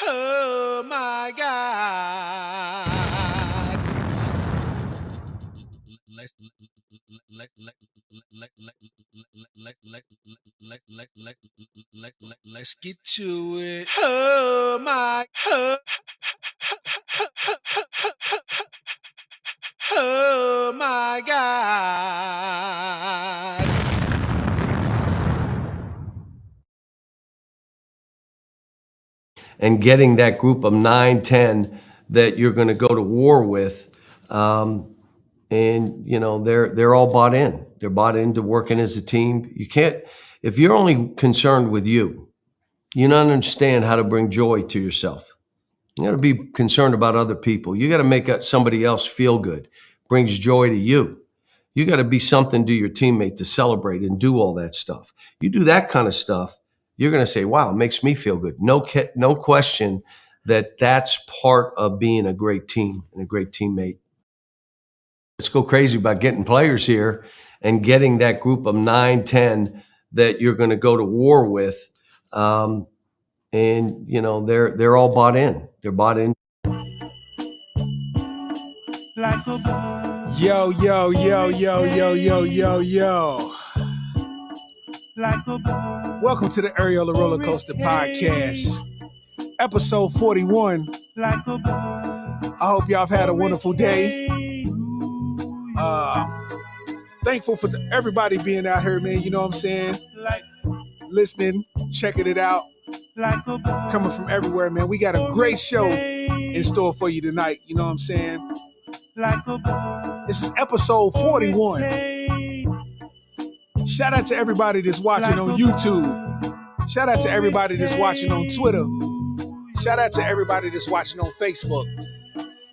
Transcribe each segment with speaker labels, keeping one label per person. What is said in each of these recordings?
Speaker 1: Oh my God. Let's get to it. Oh my. Oh my God.
Speaker 2: And getting that group of 9, 10 that you're going to go to war with, and they're all bought in. They're bought into working as a team. You can't, if you're only concerned with you don't understand how to bring joy to yourself. You got to be concerned about other people. You got to make somebody else feel good, brings joy to you. You got to be something to your teammate to celebrate and do all that stuff. You do that kind of stuff, you're going to say, wow, it makes me feel good. No question that's part of being a great team and a great teammate. Let's go crazy about getting players here and getting that group of 9, 10 that you're going to go to war with. And they're all bought in. They're bought in.
Speaker 1: Yo, yo, yo, yo, yo, yo, yo, yo. Welcome to the Areola Rollercoaster podcast, episode 41. I hope y'all have had a wonderful day. Thankful for everybody being out here, man. You know what I'm saying? Listening, checking it out, coming from everywhere, man. We got a great show in store for you tonight. You know what I'm saying? This is episode 41. Shout out to everybody that's watching on YouTube. Shout out to everybody that's watching on Twitter. Shout out to everybody that's watching on Facebook.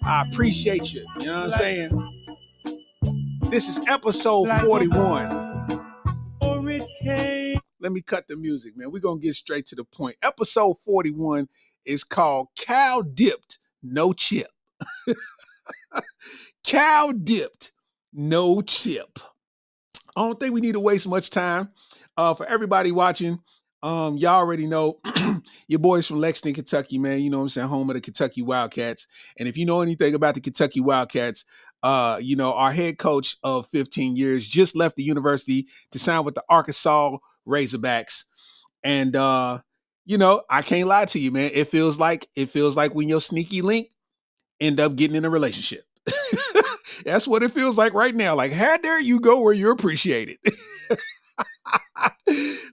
Speaker 1: I appreciate you. You know what I'm saying? This is episode 41. Let me cut the music, man. We're going to get straight to the point. Episode 41 is called Cow Dipped, No Chip. Cow Dipped, No Chip. I don't think we need to waste much time. For everybody watching, y'all already know your boys from Lexington, Kentucky, man. You know what I'm saying? Home of the Kentucky Wildcats. And if you know anything about the Kentucky Wildcats, our head coach of 15 years just left the university to sign with the Arkansas Razorbacks. And, I can't lie to you, man. It feels like when your sneaky link end up getting in a relationship. That's what it feels like right now. Like, how dare you go where you're appreciated?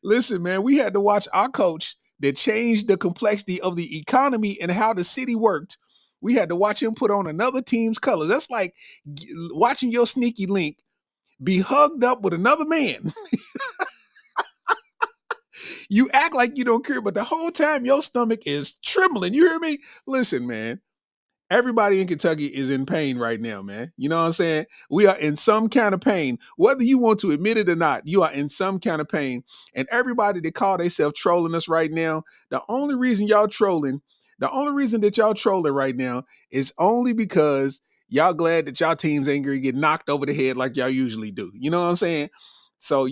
Speaker 1: Listen, man, we had to watch our coach that changed the complexity of the economy and how the city worked. We had to watch him put on another team's colors. That's like watching your sneaky link be hugged up with another man. You act like you don't care, but the whole time your stomach is trembling. You hear me? Listen, man. Everybody in Kentucky is in pain right now, man. You know what I'm saying? We are in some kind of pain. Whether you want to admit it or not, you are in some kind of pain. And everybody that call themselves trolling us right now, the only reason that y'all trolling right now is only because y'all glad that y'all teams ain't gonna get knocked over the head like y'all usually do. You know what I'm saying? So,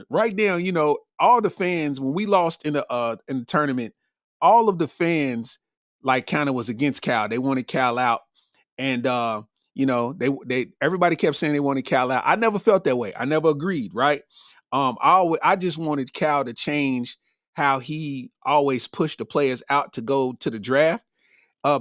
Speaker 1: right now, all the fans, when we lost in the tournament, all of the fans like kind of was against Cal. They wanted Cal out. And they everybody kept saying they wanted Cal out. I never felt that way. I never agreed, right? I just wanted Cal to change how he always pushed the players out to go to the draft.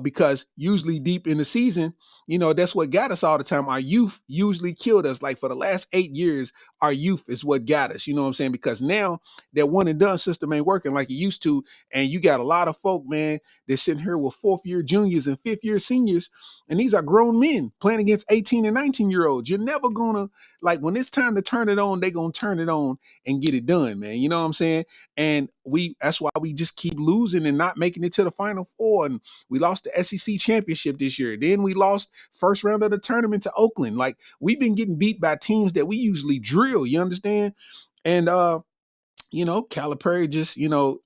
Speaker 1: Because usually deep in the season, that's what got us all the time. Our youth usually killed us. Like for the last 8 years, our youth is what got us. You know what I'm saying? Because now that one and done system ain't working like it used to. And you got a lot of folk, man, that's sitting here with 4th year juniors and 5th year seniors. And these are grown men playing against 18 and 19-year-olds. You're never gonna, like, when it's time to turn it on, they gonna turn it on and get it done, man. You know what I'm saying? And that's why we just keep losing and not making it to the Final Four. And we lost the SEC championship this year. Then we lost first round of the tournament to Oakland. Like, we've been getting beat by teams that we usually drill. You understand? And, Calipari just,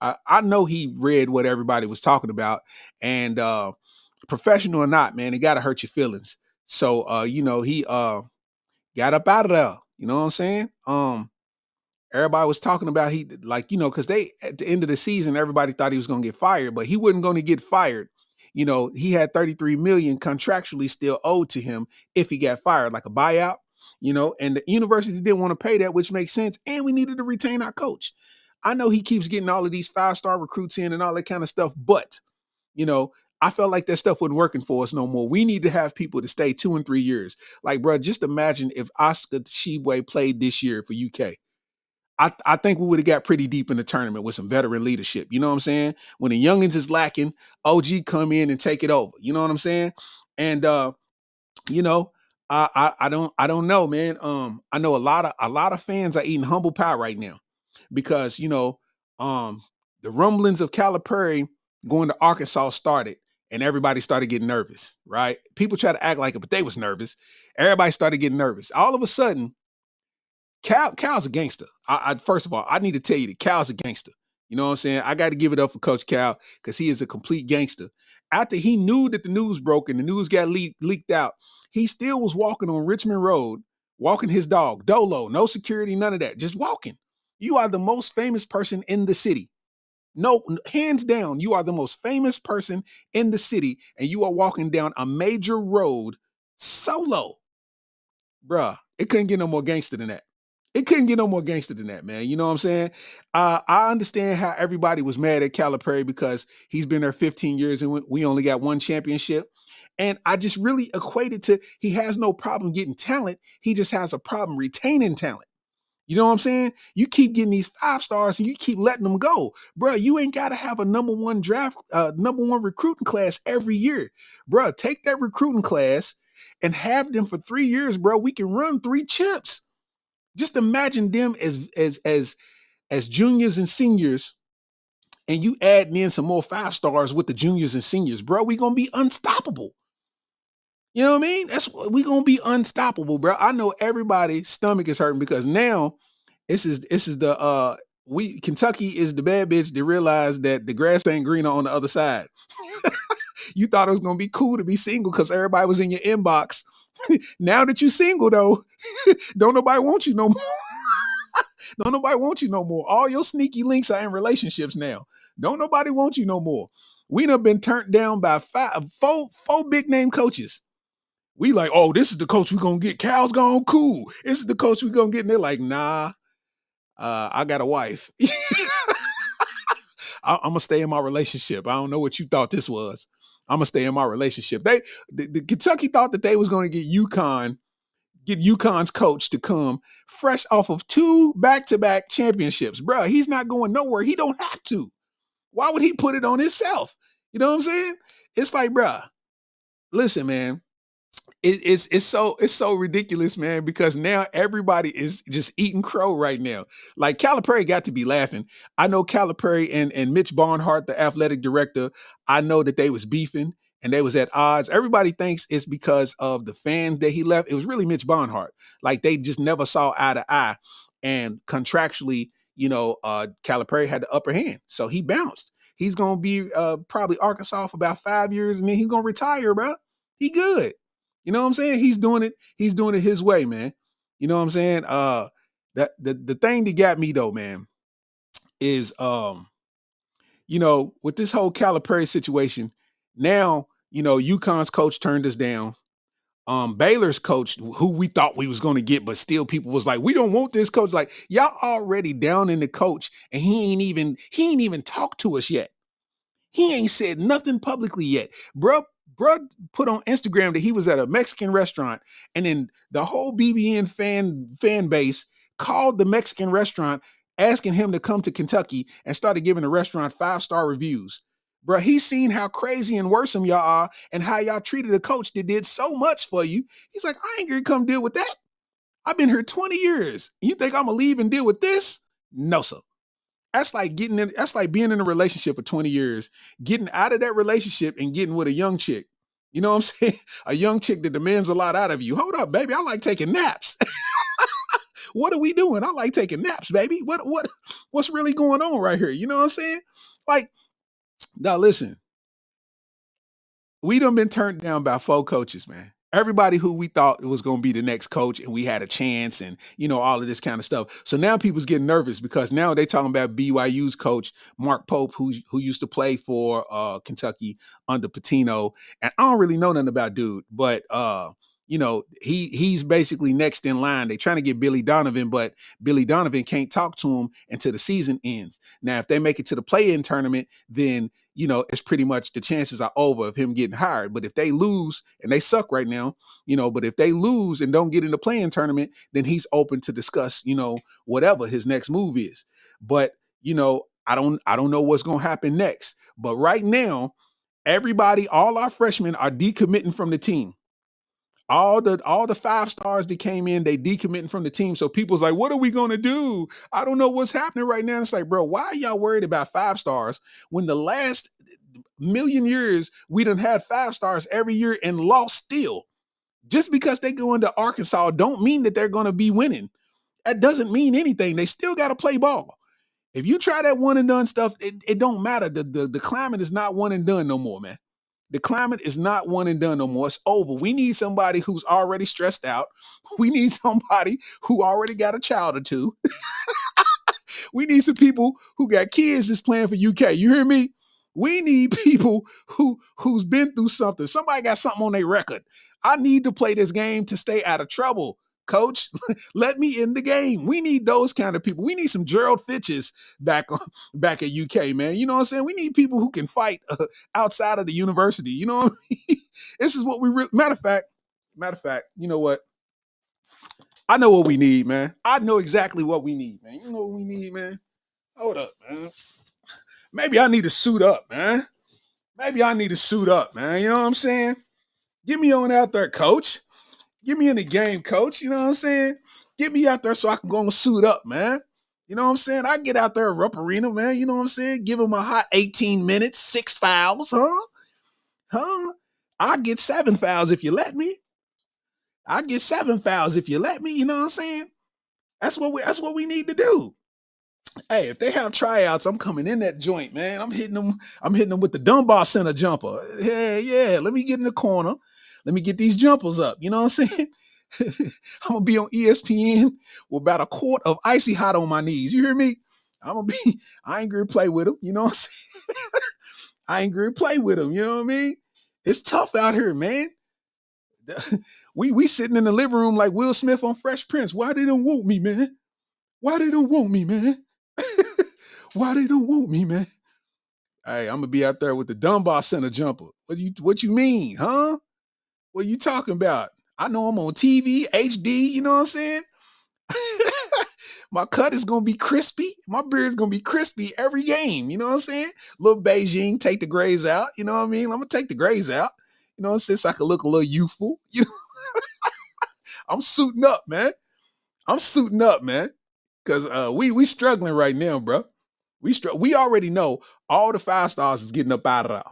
Speaker 1: I know he read what everybody was talking about. And professional or not, man, it got to hurt your feelings. So, he got up out of there. You know what I'm saying? Everybody was talking about he like, because they at the end of the season, everybody thought he was gonna get fired, but he wasn't gonna get fired. He had 33 million contractually still owed to him if he got fired, like a buyout, and the university didn't want to pay that, which makes sense. And we needed to retain our coach. I know he keeps getting all of these 5-star recruits in and all that kind of stuff, but you know, I felt like that stuff wasn't working for us no more. We need to have people to stay 2 and 3 years. Like, bro, just imagine if Oscar Tshiebwe played this year for UK. I think we would have got pretty deep in the tournament with some veteran leadership. You know what I'm saying? When the youngins is lacking, OG come in and take it over. You know what I'm saying? And you know, I don't know, man. I know a lot of fans are eating humble pie right now because um the rumblings of Calipari going to Arkansas started and everybody started getting nervous, right? People try to act like it, but they was nervous. Everybody started getting nervous. All of a sudden, Cal's a gangster. First of all, I need to tell you that Cal's a gangster. You know what I'm saying? I got to give it up for Coach Cal because he is a complete gangster. After he knew that the news broke and the news got leaked out, he still was walking on Richmond Road, walking his dog, Dolo, no security, none of that, just walking. You are the most famous person in the city. No, hands down, you are the most famous person in the city, and you are walking down a major road solo. Bruh, it couldn't get no more gangster than that. It couldn't get no more gangster than that, man. You know what I'm saying? I understand how everybody was mad at Calipari because he's been there 15 years and we only got one championship. And I just really equated to he has no problem getting talent. He just has a problem retaining talent. You know what I'm saying? You keep getting these 5-stars and you keep letting them go. Bro, you ain't got to have a number one number one recruiting class every year. Bro, take that recruiting class and have them for 3 years, bro. We can run 3 chips. Just imagine them as juniors and seniors, and you add in some more 5-stars with the juniors and seniors, bro. We gonna be unstoppable. You know what I mean? We gonna be unstoppable, bro. I know everybody's stomach is hurting because now this is the we Kentucky is the bad bitch that realized that the grass ain't greener on the other side. You thought it was gonna be cool to be single because everybody was in your inbox. Now that you single though, don't nobody want you no more. Don't nobody want you no more. All your sneaky links are in relationships now. Don't nobody want you no more. We done been turned down by four big name coaches. We like, oh, this is the coach we gonna get. Cal's gone cool. This is the coach we gonna get. And they're like, nah, I got a wife. I'm gonna stay in my relationship. I don't know what you thought this was. I'm gonna stay in my relationship. The Kentucky thought that they was gonna get UConn's coach to come fresh off of 2 back-to-back championships. Bro, he's not going nowhere. He don't have to. Why would he put it on himself? You know what I'm saying? It's like, bro, listen, man. It's so ridiculous, man, because now everybody is just eating crow right now. Like Calipari got to be laughing. I know Calipari and Mitch Barnhart, the athletic director, I know that they was beefing and they was at odds. Everybody thinks it's because of the fans that he left. It was really Mitch Barnhart. Like they just never saw eye to eye. And contractually, Calipari had the upper hand. So he bounced. He's gonna be probably Arkansas for about 5 years and then he's gonna retire, bro. He good. You know what I'm saying? He's doing it his way, man. You know what I'm saying? The thing that got me though, man, is with this whole Calipari situation, now, UConn's coach turned us down. Baylor's coach, who we thought we was gonna get, but still people was like, we don't want this coach. Like, y'all already down in the coach, and he ain't even talked to us yet. He ain't said nothing publicly yet. Bruh put on Instagram that he was at a Mexican restaurant, and then the whole BBN fan base called the Mexican restaurant asking him to come to Kentucky and started giving the restaurant 5-star reviews. Bruh, he's seen how crazy and worrisome y'all are and how y'all treated a coach that did so much for you. He's like, I ain't gonna come deal with that. I've been here 20 years. You think I'm gonna leave and deal with this? No, sir. That's like being in a relationship for 20 years, getting out of that relationship and getting with a young chick. You know what I'm saying? A young chick that demands a lot out of you. Hold up, baby. I like taking naps. What are we doing? I like taking naps, baby. What's really going on right here? You know what I'm saying? Like, now listen, we done been turned down by 4 coaches, man. everybody who we thought was going to be the next coach and we had a chance and, all of this kind of stuff. So now people's getting nervous because now they talking about BYU's coach, Mark Pope, who used to play for Kentucky under Pitino. And I don't really know nothing about dude, but, he's basically next in line. They're trying to get Billy Donovan, but Billy Donovan can't talk to him until the season ends. Now, if they make it to the play-in tournament, then it's pretty much the chances are over of him getting hired. But if they lose, and they suck right now, but if they lose and don't get in the play-in tournament, then he's open to discuss, whatever his next move is. But, I don't know what's going to happen next. But right now, everybody, all our freshmen are decommitting from the team. All the 5 stars that came in, they decommitting from the team. So people's like, what are we going to do? I don't know what's happening right now. It's like, bro, why are y'all worried about 5 stars when the last million years we done had 5 stars every year and lost still? Just because they go into Arkansas don't mean that they're going to be winning. That doesn't mean anything. They still got to play ball. If you try that one and done stuff, it don't matter. The climate is not one and done no more, man. The climate is not one and done no more. It's over. We need somebody who's already stressed out. We need somebody who already got a child or two. We need some people who got kids that's playing for UK. You hear me? We need people who's been through something. Somebody got something on their record. I need to play this game to stay out of trouble. Coach, let me in the game. We need those kind of people. We need some Gerald Fitches back at UK, man. You know what I'm saying? We need people who can fight outside of the university. You know what I mean? This is what we matter of fact, you know what? I know what we need, man. I know exactly what we need, man. You know what we need, man? Hold up, man. Maybe I need to suit up, man. Maybe I need to suit up, man. You know what I'm saying? Get me on out there, coach. Get me in the game, coach. You know what I'm saying? Get me out there so I can go and suit up, man. You know what I'm saying? I get out there at Rupp Arena, man. You know what I'm saying? Give him a hot 18 minutes, 6 fouls, huh? I get 7 fouls if you let me. I get 7 fouls if you let me. You know what I'm saying? That's what we need to do. Hey, if they have tryouts, I'm coming in that joint, man. I'm hitting them with the Dunbar Center jumper. Yeah. Let me get in the corner. Let me get these jumpers up. You know what I'm saying? I'm gonna be on ESPN with about a quart of icy hot on my knees. You hear me? I ain't gonna play with them. You know what I'm saying? I ain't gonna play with them. You know what I mean? It's tough out here, man. We sitting in the living room like Will Smith on Fresh Prince. Why they don't want me, man? Why they don't want me, man? Why they don't want me, man? Hey, I'm gonna be out there with the Dunbar Center jumper. What you mean, huh? What are you talking about? I know I'm on TV, HD, you know what I'm saying? My cut is going to be crispy. My beard is going to be crispy every game, you know what I'm saying? Little Beijing, take the grays out, you know what I mean? I'm going to take the grays out, you know what I'm saying? So I can look a little youthful. You know? I'm suiting up, man. Because we struggling right now, bro. We already know all the 5 stars is getting up out of there.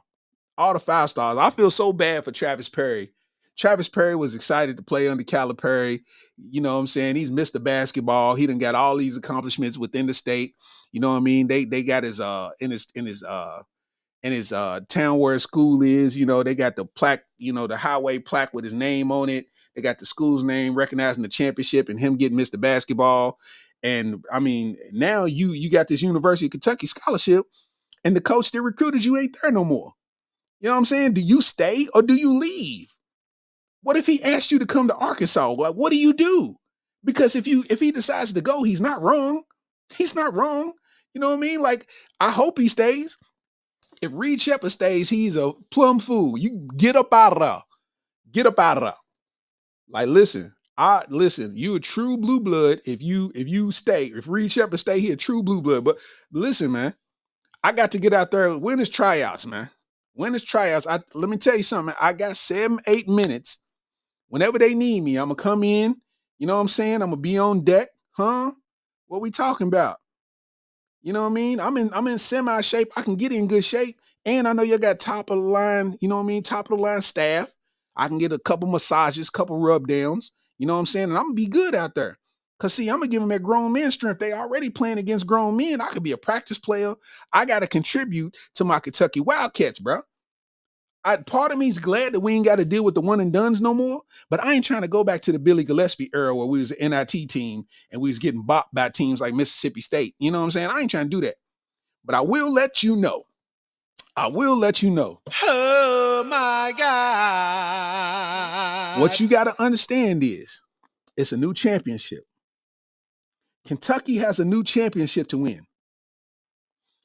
Speaker 1: All the 5 stars. I feel so bad for Travis Perry. Travis Perry was excited to play under Calipari. You know what I'm saying? He's Mr. Basketball. He done got all these accomplishments within the state. You know what I mean? They got his in his town where his school is. You know, they got the plaque, the highway plaque with his name on it. They got the school's name recognizing the championship and him getting Mr. Basketball. And I mean, now you got this University of Kentucky scholarship, and the coach that recruited you ain't there no more. You know what I'm saying? Do you stay or do you leave? What if he asked you to come to Arkansas? Like, what do you do? Because if he decides to go, he's not wrong. He's not wrong. You know what I mean? Like, I hope he stays. If Reed Sheppard stays, he's a plum fool. You get up out of there. Get up out of there. Like, listen, you a true blue blood if you stay. If Reed Sheppard stay, he a true blue blood. But listen, man, I got to get out there. When is tryouts, man? When is tryouts? Let me tell you something. I got 7-8 minutes. Whenever they need me, I'm going to come in. You know what I'm saying? I'm going to be on deck. Huh? What we talking about? You know what I mean? I'm in semi shape. I can get in good shape. And I know you got top of the line, you know what I mean? Top of the line staff. I can get a couple massages, couple rub downs. You know what I'm saying? And I'm going to be good out there. Because, see, I'm going to give them that grown man strength. They already playing against grown men. I could be a practice player. I got to contribute to my Kentucky Wildcats, bro. Part of me's glad that we ain't got to deal with the one and dones no more. But I ain't trying to go back to the Billy Gillespie era where we was an NIT team and we was getting bopped by teams like Mississippi State. You know what I'm saying? I ain't trying to do that. But I will let you know. Oh my God. What you got to understand is it's a new championship. Kentucky has a new championship to win.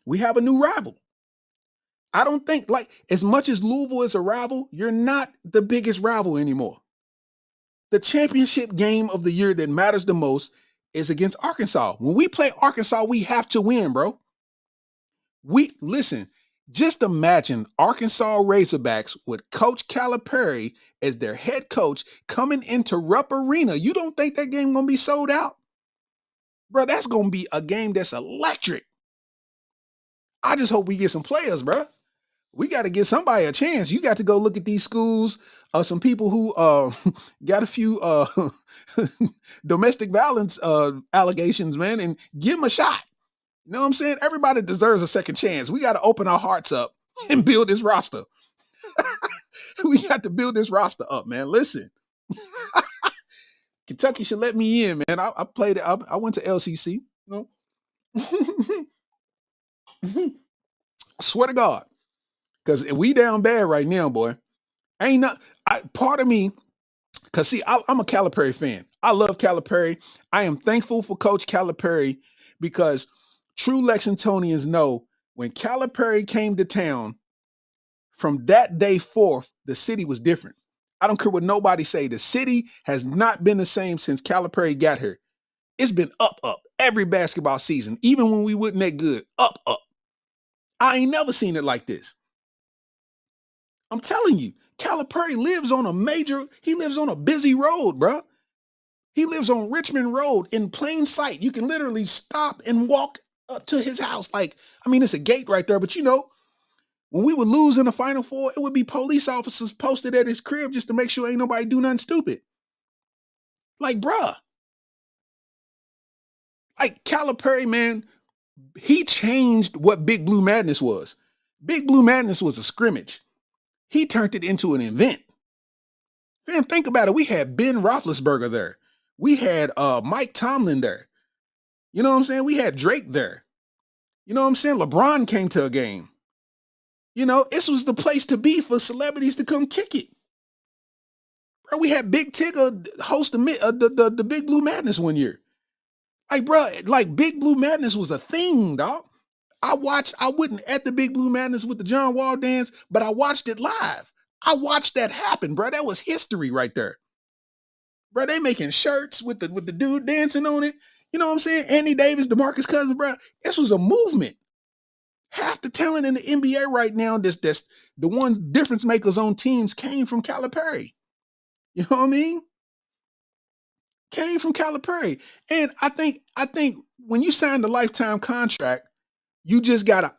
Speaker 1: We have a new rival. I don't think, like, as much as Louisville is a rival, you're not the biggest rival anymore. The championship game of the year that matters the most is against Arkansas. When we play Arkansas, we have to win, bro. Listen, just imagine Arkansas Razorbacks with Coach Calipari as their head coach coming into Rupp Arena. You don't think that game gonna be sold out? Bro, that's gonna be a game that's electric. I just hope we get some players, bro. We got to give somebody a chance. You got to go look at these schools, some people who got a few domestic violence allegations, man, and give them a shot. You know what I'm saying? Everybody deserves a second chance. We got to open our hearts up and build this roster. We got to build this roster up, man. Listen, Kentucky should let me in, man. I played it. I went to LCC. You know, I swear to God. Because we down bad right now, boy. Part of me, because see, I'm a Calipari fan. I love Calipari. I am thankful for Coach Calipari because true Lexingtonians know when Calipari came to town, from that day forth, the city was different. I don't care what nobody say. The city has not been the same since Calipari got here. It's been up. Every basketball season, even when we wasn't that good, up. I ain't never seen it like this. I'm telling you, Calipari lives on a busy road, bro. He lives on Richmond Road in plain sight. You can literally stop and walk up to his house. It's a gate right there, but when we would lose in the Final Four, it would be police officers posted at his crib just to make sure ain't nobody do nothing stupid. Like, bruh. Like, Calipari, man, he changed what Big Blue Madness was. Big Blue Madness was a scrimmage. He turned it into an event. Fam, think about it. We had Ben Roethlisberger there. We had Mike Tomlin there. You know what I'm saying? We had Drake there. You know what I'm saying? LeBron came to a game. You know, this was the place to be for celebrities to come kick it. Bro, we had Big Tigger host the Big Blue Madness one year. Like, bro, like Big Blue Madness was a thing, dog. I wasn't at the Big Blue Madness with the John Wall dance, but I watched it live. I watched that happen, bro. That was history right there. Bro, they making shirts with the dude dancing on it. You know what I'm saying? Andy Davis, DeMarcus Cousins, bro. This was a movement. Half the talent in the NBA right now, that's the ones difference makers on teams came from Calipari. You know what I mean? Came from Calipari. And I think when you sign the lifetime contract, you just gotta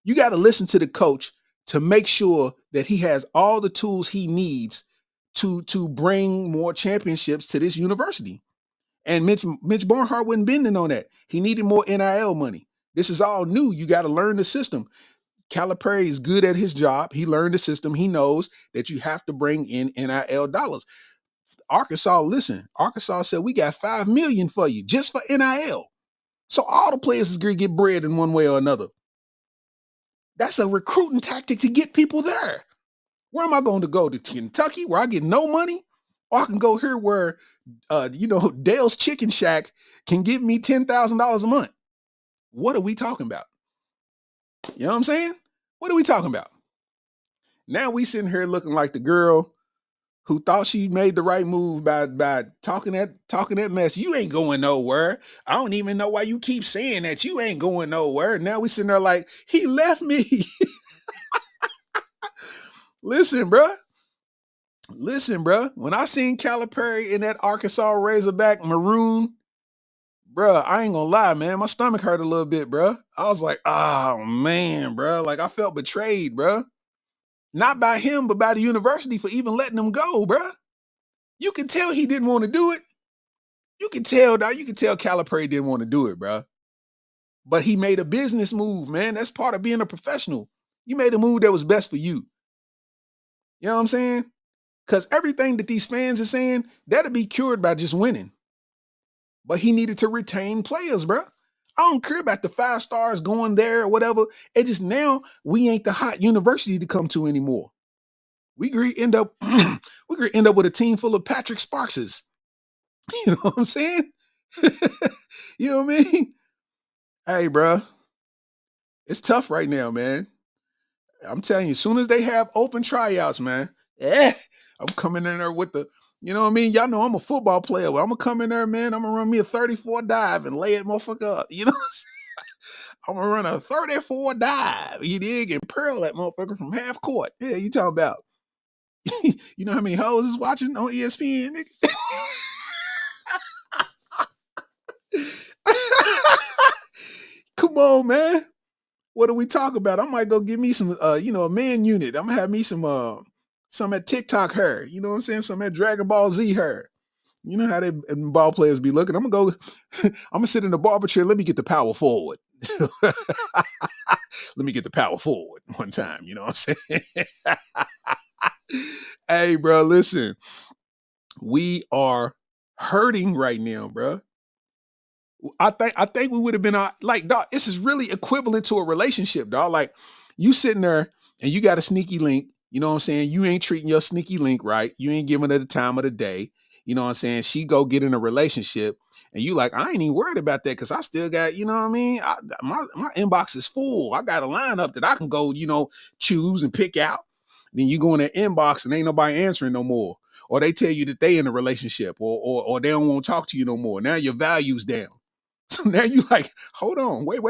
Speaker 1: you gotta listen to the coach to make sure that he has all the tools he needs to bring more championships to this university. And Mitch Barnhart wasn't bending on that. He needed more NIL money. This is all new. You got to learn the system. Calipari is good at his job. He learned the system. He knows that you have to bring in NIL dollars. Arkansas said, we got $5 million for you just for NIL. So all the players is going to get bread in one way or another. That's a recruiting tactic to get people there. Where am I going to go? To Kentucky, where I get no money? Or I can go here where, Dale's Chicken Shack can give me $10,000 a month. What are we talking about? You know what I'm saying? What are we talking about? Now we sitting here looking like the girl who thought she made the right move by talking that mess. You ain't going nowhere. I don't even know why you keep saying that. You ain't going nowhere. Now we sitting there like, he left me. Listen, bruh. When I seen Calipari in that Arkansas Razorback maroon, bruh, I ain't gonna lie, man. My stomach hurt a little bit, bruh. I was like, oh, man, bruh. Like, I felt betrayed, bruh. Not by him, but by the university for even letting him go, bruh. You can tell he didn't want to do it. You can tell Calipari didn't want to do it, bruh. But he made a business move, man. That's part of being a professional. You made a move that was best for you. You know what I'm saying? Because everything that these fans are saying, that'll be cured by just winning. But he needed to retain players, bro. I don't care about the 5 stars going there or whatever. It just now we ain't the hot university to come to anymore. We could end up we could end up with a team full of Patrick Sparkses. You know what I'm saying? You know what I mean? Hey, bro, it's tough right now, man. I'm telling you, as soon as they have open tryouts, man, I'm coming in there with the, you know what I mean? Y'all know I'm a football player, but I'm gonna come in there, man. I'm gonna run me a 34 dive and lay it motherfucker up. You know, I'm gonna run a 34 dive. You dig? And pearl that motherfucker from half court. Yeah, you talking about? You know how many hoes is watching on ESPN? Nigga? Come on, man. What do we talk about? I might go get me some, a man unit. I'm gonna have me some at TikTok hair. You know what I'm saying? Some at Dragon Ball Z hair. You know how they ball players be looking. I'm gonna go. I'm gonna sit in the barber chair. Let me get the power forward. Let me get the power forward one time. You know what I'm saying? Hey, bro, listen. We are hurting right now, bro. I think we would have been like, dog, this is really equivalent to a relationship, dog. Like you sitting there and you got a sneaky link, you know what I'm saying? You ain't treating your sneaky link right. You ain't giving her the time of the day. You know what I'm saying? She go get in a relationship and you like, I ain't even worried about that because I still got, you know what I mean? My inbox is full. I got a lineup that I can go, choose and pick out. Then you go in their inbox and ain't nobody answering no more. Or they tell you that they in a relationship or they don't want to talk to you no more. Now your value's down. So now you like, hold on, wait.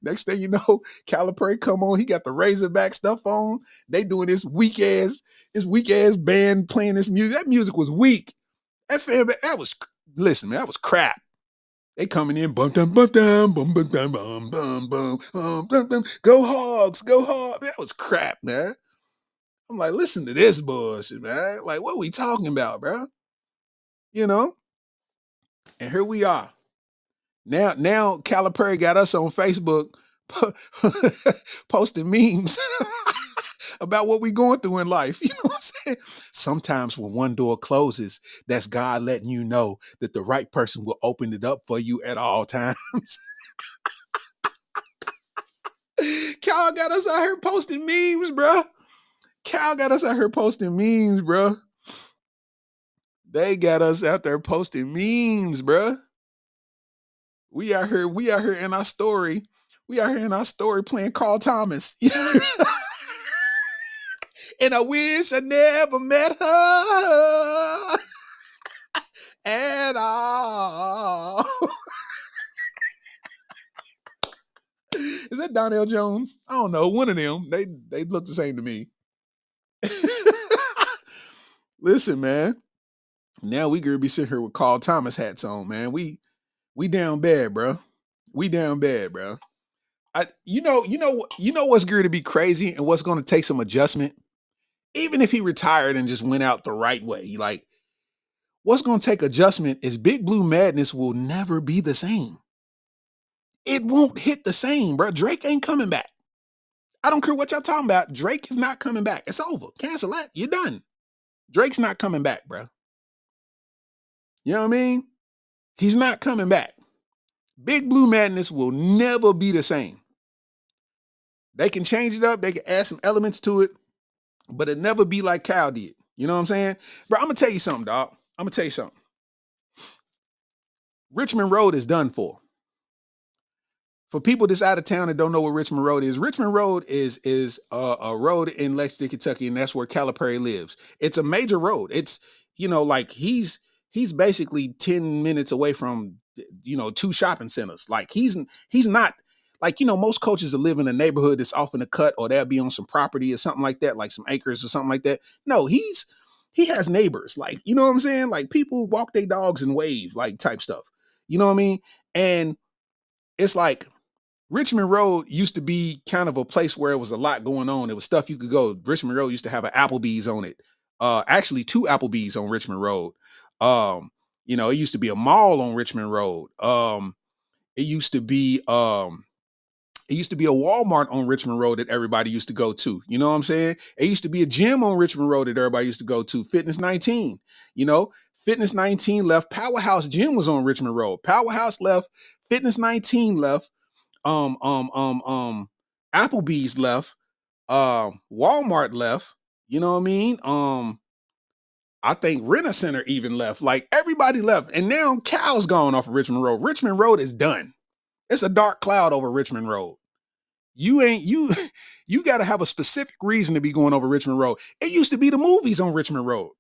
Speaker 1: Next thing you know, Calipari come on. He got the Razorback stuff on. They doing this weak ass band playing this music. That music was weak. That was, listen, man, that was crap. They coming in, bum dum bum dum bum bum dum bum bum bum bum bum. Go Hogs, go Hogs. That was crap, man. I'm like, listen to this bullshit, man. Like, what are we talking about, bro? You know? And here we are. Now Calipari got us on Facebook posting memes about what we going through in life. You know what I'm saying? Sometimes when one door closes, that's God letting you know that the right person will open it up for you at all times. Cal got us out here posting memes, bro. Cal got us out here posting memes, bro. They got us out there posting memes, bro. We out here in our story. We out here in our story playing Carl Thomas. And I wish I never met her at all. Is that Donnell Jones? I don't know. One of them. They look the same to me. Listen, man. Now we gonna be sitting here with Carl Thomas hats on, man. We down bad, bro. We down bad, bro. You know what's going to be crazy and what's going to take some adjustment. Even if he retired and just went out the right way, like what's going to take adjustment is Big Blue Madness will never be the same. It won't hit the same, bro. Drake ain't coming back. I don't care what y'all talking about. Drake is not coming back. It's over. Cancel that. You're done. Drake's not coming back, bro. You know what I mean? He's not coming back. Big Blue Madness will never be the same. They can change it up. They can add some elements to it, but it never be like Cal did. You know what I'm saying? Bro, I'm going to tell you something, dog. I'm going to tell you something. Richmond Road is done for. For people that's out of town and don't know what Richmond Road is a road in Lexington, Kentucky, and that's where Calipari lives. It's a major road. It's, like he's basically 10 minutes away from, 2 shopping centers. Like he's not like, most coaches that live in a neighborhood that's off in the cut or they'll be on some property or something like that, like some acres or something like that. No, he has neighbors. Like, you know what I'm saying? Like people walk their dogs and wave, like type stuff. You know what I mean? And it's like, Richmond Road used to be kind of a place where it was a lot going on. There was stuff you could go. Richmond Road used to have an Applebee's on it. Actually 2 Applebee's on Richmond Road. It used to be a mall on Richmond Road. It used to be It used to be a Walmart on Richmond Road that everybody used to go to. You know what I'm saying? It used to be a gym on Richmond Road that everybody used to go to. Fitness 19. You know, Fitness 19 left. Powerhouse Gym was on Richmond Road. Powerhouse left. Fitness 19 left. Applebee's left. Walmart left. You know what I mean? I think Rent-A-Center even left. Like everybody left. And now Cal's gone off of Richmond Road. Richmond Road is done. It's a dark cloud over Richmond Road. You got to have a specific reason to be going over Richmond Road. It used to be the movies on Richmond Road.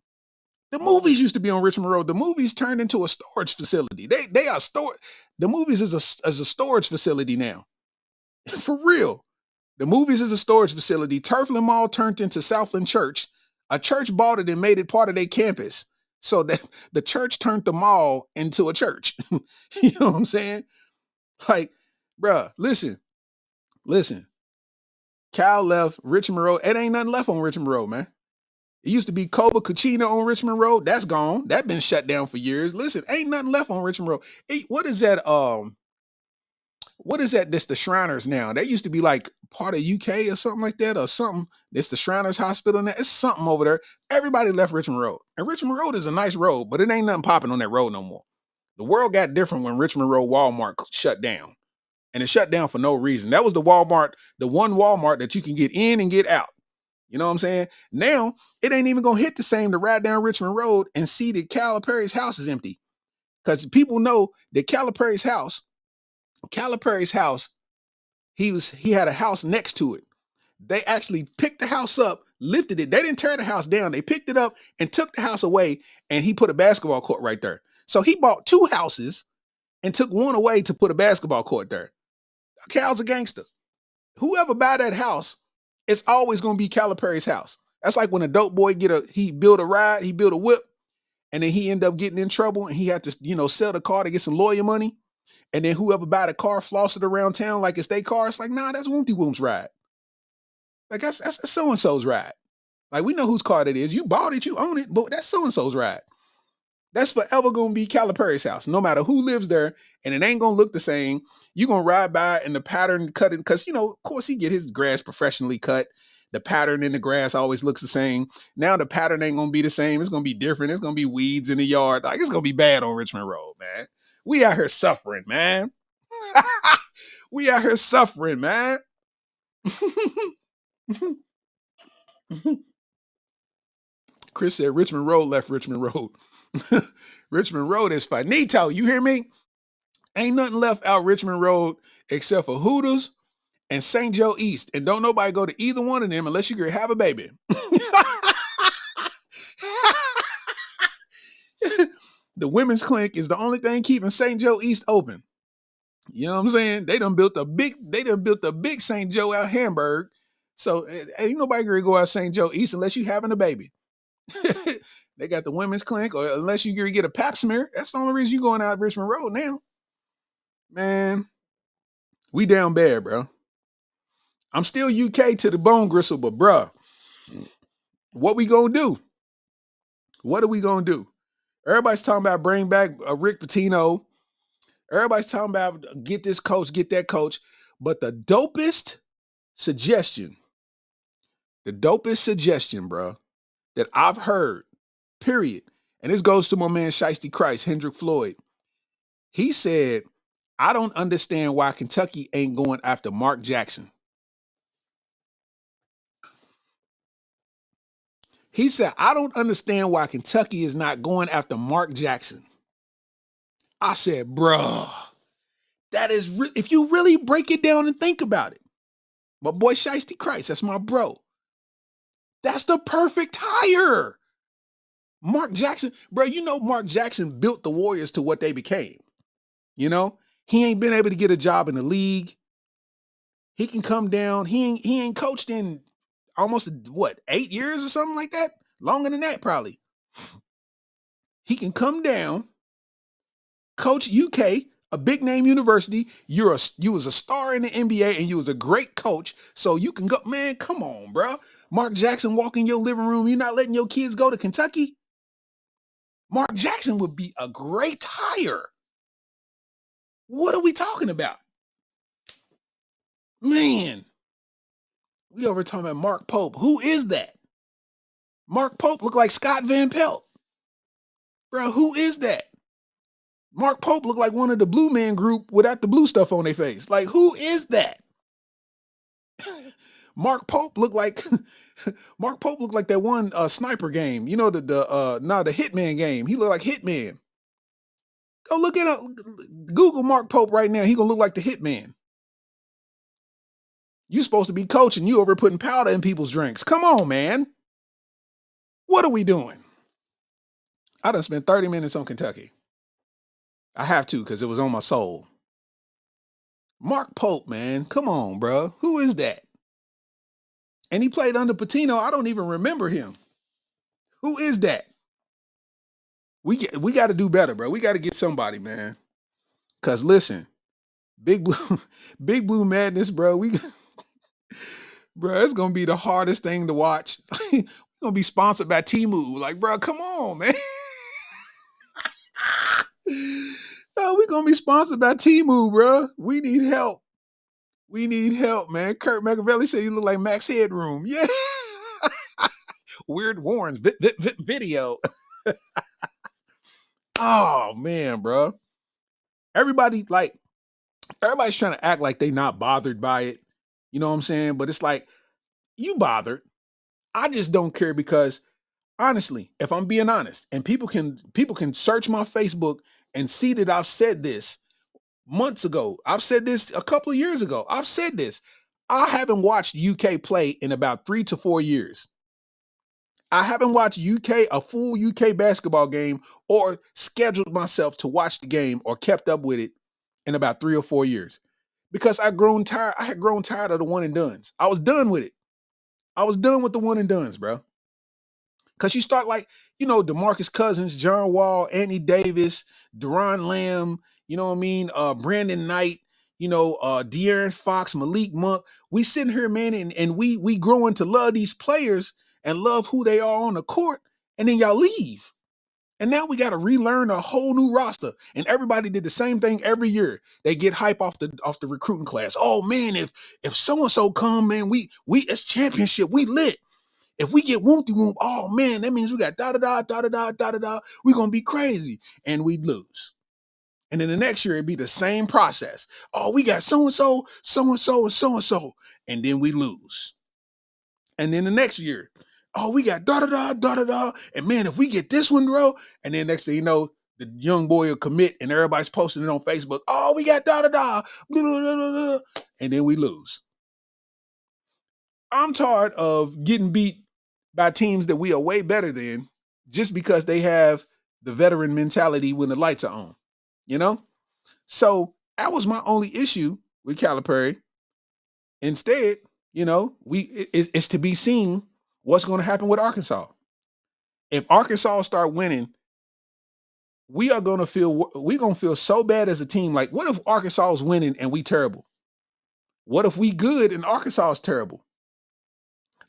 Speaker 1: The movies used to be on Richmond Road. The movies turned into a storage facility. They are stored. The movies is a storage facility now. For real. The movies is a storage facility. Turfland Mall turned into Southland Church. A church bought it and made it part of their campus. So that the church turned the mall into a church. You know what I'm saying? Like, bruh, listen. Cal left Richmond Road. It ain't nothing left on Richmond Road, man. It used to be Coba Cucina on Richmond Road. That's gone. That been shut down for years. Listen, ain't nothing left on Richmond Road. Hey, what is that? What is that? That's the Shriners now. That used to be like part of UK or something like that, or something. It's the Shriners Hospital now. It's something over there. Everybody left Richmond Road. And Richmond Road is a nice road, but it ain't nothing popping on that road no more. The world got different when Richmond Road Walmart shut down. And it shut down for no reason. That was the Walmart, the one Walmart that you can get in and get out. You know what I'm saying? Now, it ain't even going to hit the same to ride down Richmond Road and see that Calipari's house is empty. Because people know that Calipari's house, he had a house next to it. They actually picked the house up, lifted it. They didn't tear the house down. They picked it up and took the house away, and he put a basketball court right there. So he bought two houses and took one away to put a basketball court there. Cal's a gangster. Whoever buy that house, it's always going to be Calipari's house. That's like when a dope boy he build a ride, he build a whip, and then he end up getting in trouble, and he had to, sell the car to get some lawyer money. And then whoever buy the car floss it around town like it's their car. It's like, nah, that's Wompty Womp's ride. Like that's so-and-so's ride. Like we know whose car that is. You bought it, you own it, but that's so-and-so's ride. That's forever going to be Calipari's house, no matter who lives there, and it ain't going to look the same. You're going to ride by and the pattern cut it, because, of course, he get his grass professionally cut. The pattern in the grass always looks the same. Now the pattern ain't going to be the same. It's going to be different. It's going to be weeds in the yard. Like, it's going to be bad on Richmond Road, man. We out here suffering, man. We out here suffering, man. Chris said Richmond Road left Richmond Road. Richmond Road is finito. You hear me? Ain't nothing left out Richmond Road except for Hooters and St. Joe East. And don't nobody go to either one of them unless you can have a baby. The women's clinic is the only thing keeping St. Joe East open. You know what I'm saying? They done built a big St. Joe out Hamburg. So ain't nobody gonna go out St. Joe East unless you having a baby. They got the women's clinic, or unless you get a pap smear. That's the only reason you going out Richmond Road now. Man, we down bad, bro. I'm still UK to the bone gristle, but bro, what we gonna do? What are we gonna do? Everybody's talking about bring back Rick Pitino. Everybody's talking about get this coach, get that coach. But the dopest suggestion, bro, that I've heard, period, and this goes to my man Shiesty Christ, Hendrick Floyd. He said, I don't understand why Kentucky ain't going after Mark Jackson. He said, I don't understand why Kentucky is not going after Mark Jackson. I said, bruh, that is, if you really break it down and think about it, my boy Shiesty Christ, that's my bro. That's the perfect hire. Mark Jackson, bro, Mark Jackson built the Warriors to what they became. He ain't been able to get a job in the league. He can come down. He ain't coached in almost 8 years or something like that? Longer than that, probably. He can come down, coach UK, a big name university. You was a star in the NBA and you was a great coach. So you can go, man, come on, bro. Mark Jackson walk in your living room. You're not letting your kids go to Kentucky? Mark Jackson would be a great hire. What are we talking about? Man, we over talking about Mark Pope. Who is that? Mark Pope look like Scott Van Pelt. Bro, who is that? Mark Pope looked like one of the Blue Man Group without the blue stuff on their face. Like, who is that? Mark Pope looked like Mark Pope looked like that one sniper game. You know the Hitman game. He looked like Hitman. Go look it up. Google Mark Pope right now. He gonna look like the Hitman. You supposed to be coaching. You over putting powder in people's drinks. Come on, man. What are we doing? I done spent 30 minutes on Kentucky. I have to because it was on my soul. Mark Pope, man. Come on, bro. Who is that? And he played under Patino. I don't even remember him. Who is that? We got to do better, bro. We got to get somebody, man. Cause listen, Big Blue, Big Blue Madness, bro. Bro, it's gonna be the hardest thing to watch. We're gonna be sponsored by Timu. Like, bro, come on, man. Oh, we're gonna be sponsored by Timu, bro. We need help. We need help, man. Kurt Machiavelli said you look like Max Headroom. Yeah. Weird Warren's video. Oh man, bro. Everybody like everybody's trying to act like they not bothered by it. You know what I'm saying? But it's like you bothered. I just don't care because honestly, if I'm being honest, and people can search my Facebook and see that I've said this months ago. I've said this a couple of years ago. I've said this. I haven't watched UK play in about 3 to 4 years. I haven't watched a full UK basketball game or scheduled myself to watch the game or kept up with it in about 3 or 4 years. Because I had grown tired of the one and dones. I was done with it. I was done with the one and dones, bro. Cause you start like, DeMarcus Cousins, John Wall, Anthony Davis, Deron Lamb, you know what I mean? Brandon Knight, De'Aaron Fox, Malik Monk. We sitting here, man, and we growing to love these players and love who they are on the court, and then y'all leave. And now we got to relearn a whole new roster. And everybody did the same thing every year. They get hype off the recruiting class. Oh man, if so and so come, man, we it's championship. We lit. If we get whoopty whoop, oh man, that means we got da da da da da da da da da. We're gonna be crazy, and we lose. And then the next year it'd be the same process. Oh, we got so and so, so and so, and so and so, and then we lose. And then the next year, oh, we got da da da da da da, and man, if we get this one, bro, and then next thing you know, the young boy will commit, and everybody's posting it on Facebook. Oh, we got da da da, blah, blah, blah, blah, and then we lose. I'm tired of getting beat by teams that we are way better than just because they have the veteran mentality when the lights are on, you know? So that was my only issue with Calipari. Instead, it's to be seen what's going to happen with Arkansas. If Arkansas start winning, we're going to feel so bad as a team. Like, what if Arkansas is winning and we terrible? What if we good and Arkansas is terrible?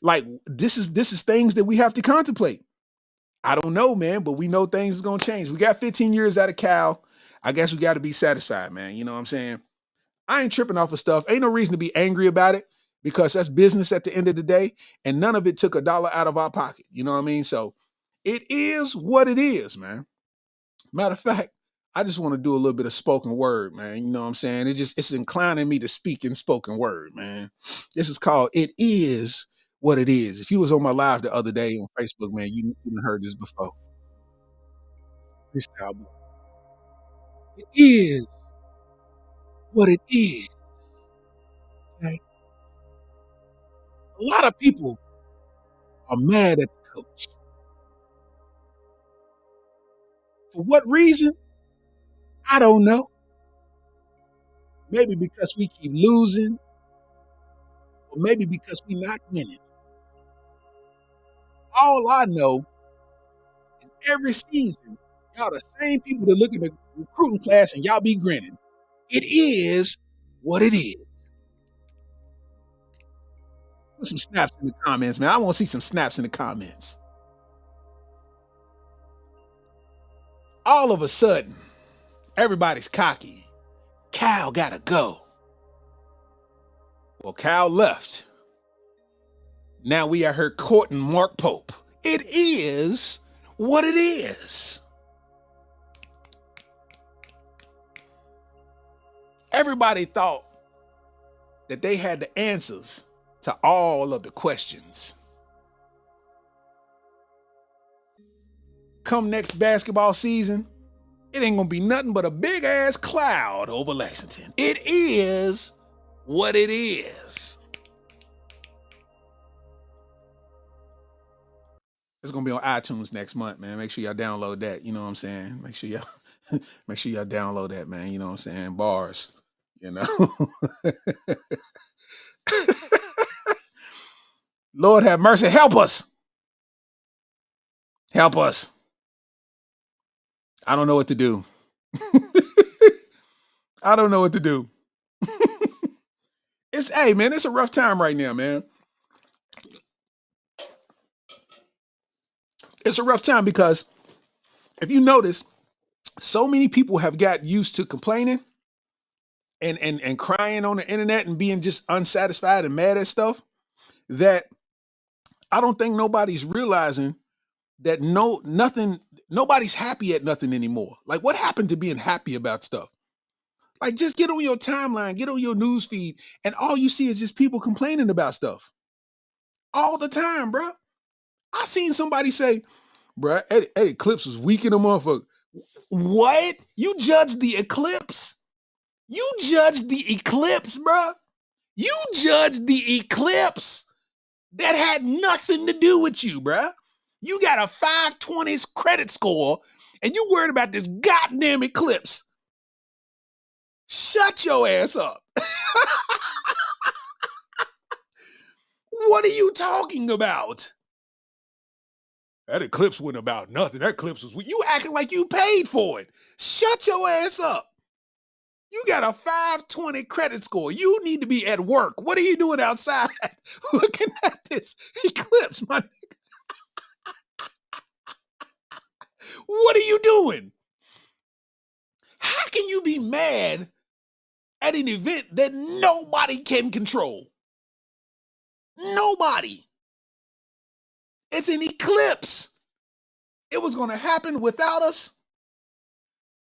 Speaker 1: Like, this is things that we have to contemplate. I don't know, man, but we know things is gonna change. We got 15 years out of Cal. I guess we got to be satisfied, man. You know what I'm saying? I ain't tripping off of stuff. Ain't no reason to be angry about it because that's business at the end of the day, and none of it took $1 out of our pocket. You know what I mean? So it is what it is, man. Matter of fact, I just want to do a little bit of spoken word, man. You know what I'm saying? It's inclining me to speak in spoken word, man. This is called It Is What It Is. If you was on my live the other day on Facebook, man, you heard this before. This album. It is what it is. Okay? A lot of people are mad at the coach. For what reason? I don't know. Maybe because we keep losing, or maybe because we not winning. All I know is every season, y'all the same people that look at the recruiting class and y'all be grinning. It is what it is. Put some snaps in the comments, man. I want to see some snaps in the comments. All of a sudden, everybody's cocky. Cal gotta go. Well, Cal left. Now we are here courting Mark Pope. It is what it is. Everybody thought that they had the answers to all of the questions. Come next basketball season, it ain't gonna be nothing but a big ass cloud over Lexington. It is what it is. It's gonna be on iTunes next month, man. Make sure y'all download that. You know what I'm saying? Make sure y'all download that, man. You know what I'm saying? Bars, you know. Lord have mercy. Help us. Help us. I don't know what to do. I don't know what to do. Hey, man, it's a rough time right now, man. It's a rough time because if you notice, so many people have got used to complaining and crying on the internet and being just unsatisfied and mad at stuff that I don't think nobody's realizing that nobody's happy at nothing anymore. Like, what happened to being happy about stuff? Like, just get on your timeline, get on your news feed, and all you see is just people complaining about stuff all the time, bro. I seen somebody say, bro, that eclipse was weak in a motherfucker. What? You judge the eclipse? You judge the eclipse, bro? You judge the eclipse? That had nothing to do with you, bro. You got a 520s credit score, and you worried about this goddamn eclipse. Shut your ass up. What are you talking about? That eclipse wasn't about nothing. That eclipse was, you acting like you paid for it. Shut your ass up. You got a 520 credit score. You need to be at work. What are you doing outside looking at this eclipse, my nigga? What are you doing? How can you be mad at an event that nobody can control? Nobody. It's an eclipse. It was going to happen without us,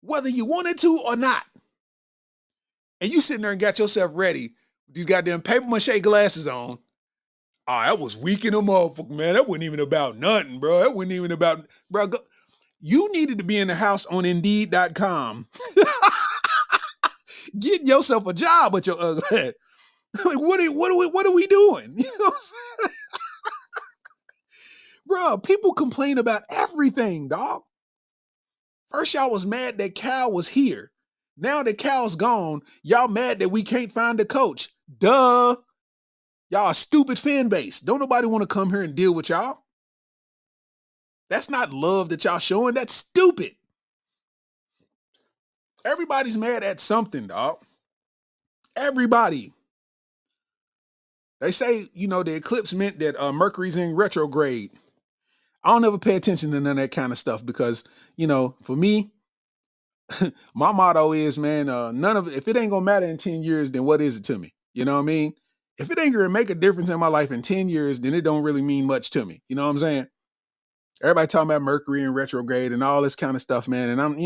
Speaker 1: whether you wanted to or not. And you sitting there and got yourself ready with these goddamn paper mache glasses on. Oh, that was weak in a motherfucker, man. That wasn't even about nothing, bro. That wasn't even about, bro. You needed to be in the house on Indeed.com. Getting yourself a job with your ugly head. Like, what are we doing? You know what I'm saying? Bro, people complain about everything, dog. First, y'all was mad that Cal was here. Now that Cal's gone, y'all mad that we can't find a coach. Duh. Y'all a stupid fan base. Don't nobody want to come here and deal with y'all. That's not love that y'all showing. That's stupid. Everybody's mad at something, dog. Everybody. They say, the eclipse meant that Mercury's in retrograde. I don't ever pay attention to none of that kind of stuff because, for me, my motto is, man, if it ain't gonna matter in 10 years, then what is it to me? You know what I mean? If it ain't gonna make a difference in my life in 10 years, then it don't really mean much to me. You know what I'm saying? Everybody talking about Mercury and retrograde and all this kind of stuff, man. And I'm,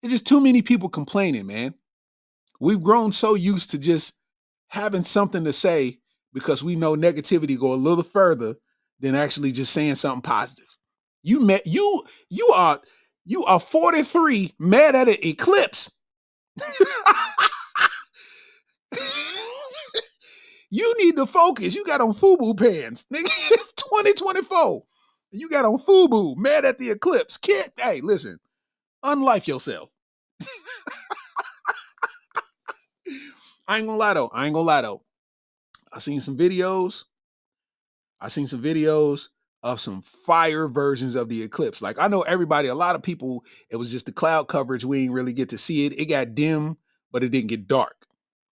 Speaker 1: it's just too many people complaining, man. We've grown so used to just having something to say because we know negativity go a little further than actually just saying something positive. You are 43 mad at an eclipse. You need to focus. You got on FUBU pants. Nigga, it's 2024. You got on FUBU, mad at the eclipse. Kid, hey, listen, unlife yourself. I ain't gonna lie though. I seen some videos of some fire versions of the eclipse. Like, I know a lot of people, it was just the cloud coverage. We didn't really get to see it. It got dim, but it didn't get dark.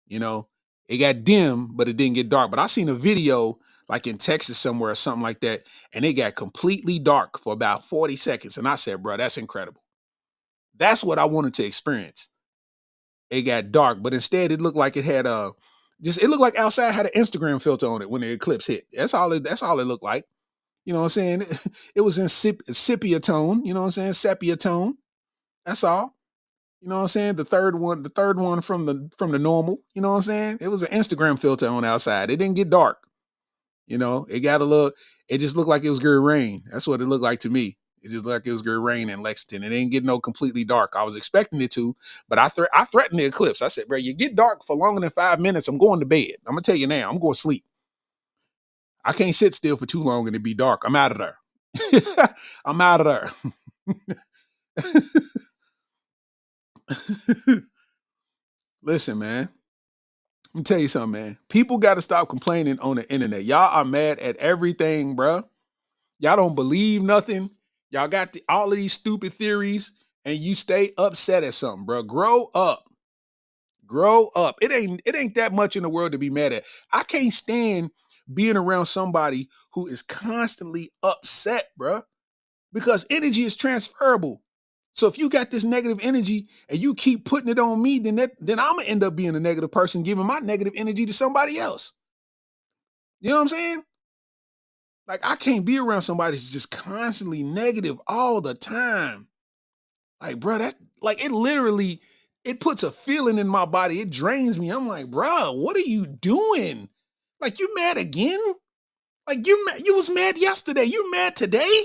Speaker 1: It got dim, but it didn't get dark. But I seen a video like in Texas somewhere or something like that, and it got completely dark for about 40 seconds. And I said, bro, that's incredible. That's what I wanted to experience. it got dark, but instead it looked like it had it looked like outside had an Instagram filter on it when the eclipse hit. That's all it looked like. You know what I'm saying? It was in sepia tone, you know what I'm saying? Sepia tone. That's all. You know what I'm saying? The third one from the normal, you know what I'm saying? It was an Instagram filter on the outside. It didn't get dark. You know, it just looked like it was gonna rain. That's what it looked like to me. It just looked like it was gonna rain in Lexington. It didn't get no completely dark. I was expecting it to, but I threatened the eclipse. I said, bro, you get dark for longer than 5 minutes, I'm going to bed. I'm gonna tell you now, I'm going to sleep. I can't sit still for too long and it be dark. I'm out of there. I'm out of there. Listen, man. Let me tell you something, man. People got to stop complaining on the internet. Y'all are mad at everything, bruh. Y'all don't believe nothing. Y'all got all of these stupid theories, and you stay upset at something, bro. Grow up. Grow up. It ain't that much in the world to be mad at. I can't stand being around somebody who is constantly upset, bro, because energy is transferable. So if you got this negative energy and you keep putting it on me, then I'm gonna end up being a negative person, giving my negative energy to somebody else. You know what I'm saying? Like I can't be around somebody who's just constantly negative all the time. Like, bro, that like it literally it puts a feeling in my body. It drains me. I'm like, bro, what are you doing? Like you mad again? Like you was mad yesterday. You mad today?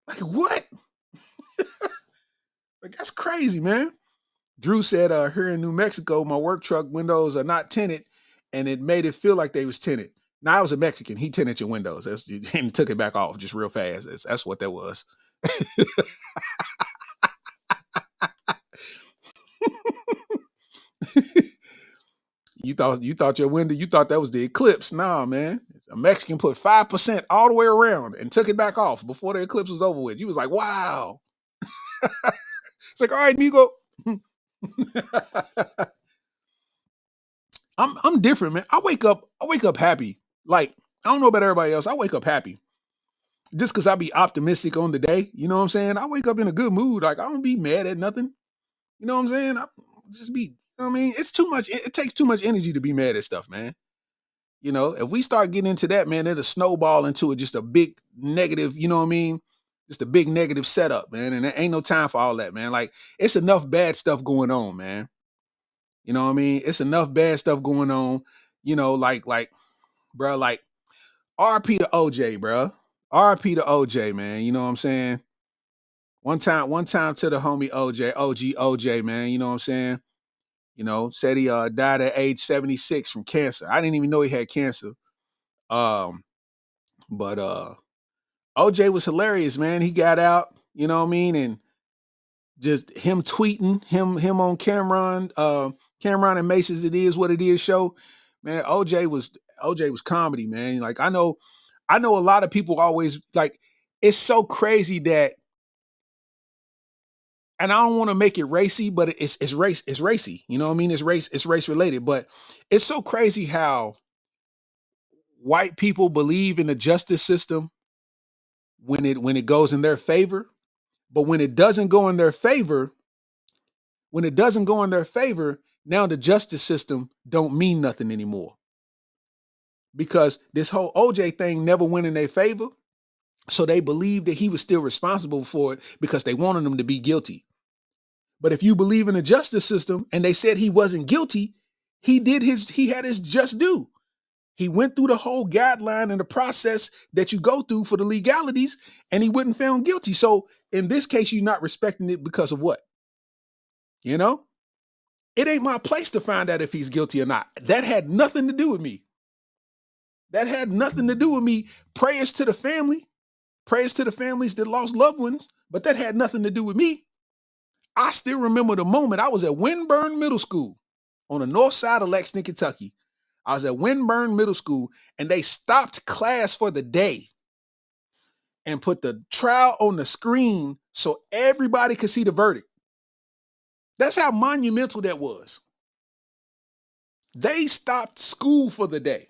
Speaker 1: Like what? Like that's crazy, man. Drew said, here in New Mexico, my work truck windows are not tinted, and it made it feel like they was tinted. Now I was a Mexican. He tinted your windows and took it back off just real fast. That's what that was. You thought your window, you thought that was the eclipse. Nah, man. A Mexican put 5% all the way around and took it back off before the eclipse was over with. You was like, wow. It's like, all right, Migo. I'm different, man. I wake up happy. Like, I don't know about everybody else. I wake up happy. Just because I be optimistic on the day. You know what I'm saying? I wake up in a good mood. Like, I don't be mad at nothing. You know what I'm saying? I just be, you know what I mean? It's too much. It takes too much energy to be mad at stuff, man. You know, if we start getting into that, man, it'll snowball into just a big negative, you know what I mean? Just a big negative setup, man. And there ain't no time for all that, man. Like, it's enough bad stuff going on, man. You know what I mean? It's enough bad stuff going on. You know, bro, like RP to OJ, bro. RP to OJ, man. You know what I'm saying? One time to the homie OJ, OG OJ, man. You know what I'm saying? You know, said he died at age 76 from cancer. I didn't even know he had cancer. Um, but OJ was hilarious, man. He got out, you know what I mean, and just him tweeting, him on Cameron and Mace's It Is What It Is show, man. OJ was comedy, man. Like I know a lot of people always like it's so crazy that, and I don't want to make it racy, but it's racy. You know what I mean? It's race related, but it's so crazy how white people believe in the justice system when it goes in their favor, but when it doesn't go in their favor, now the justice system don't mean nothing anymore because this whole OJ thing never went in their favor. So they believed that he was still responsible for it because they wanted him to be guilty. But if you believe in the justice system and they said he wasn't guilty, he had his just due. He went through the whole guideline and the process that you go through for the legalities, and he wasn't found guilty. So in this case, you're not respecting it because of what? You know? It ain't my place to find out if he's guilty or not. That had nothing to do with me. That had nothing to do with me. Prayers to the family. Prayers to the families that lost loved ones. But that had nothing to do with me. I still remember the moment I was at Winburn Middle School on the north side of Lexington, Kentucky. I was at Winburn Middle School, and they stopped class for the day and put the trial on the screen so everybody could see the verdict. That's how monumental that was. They stopped school for the day.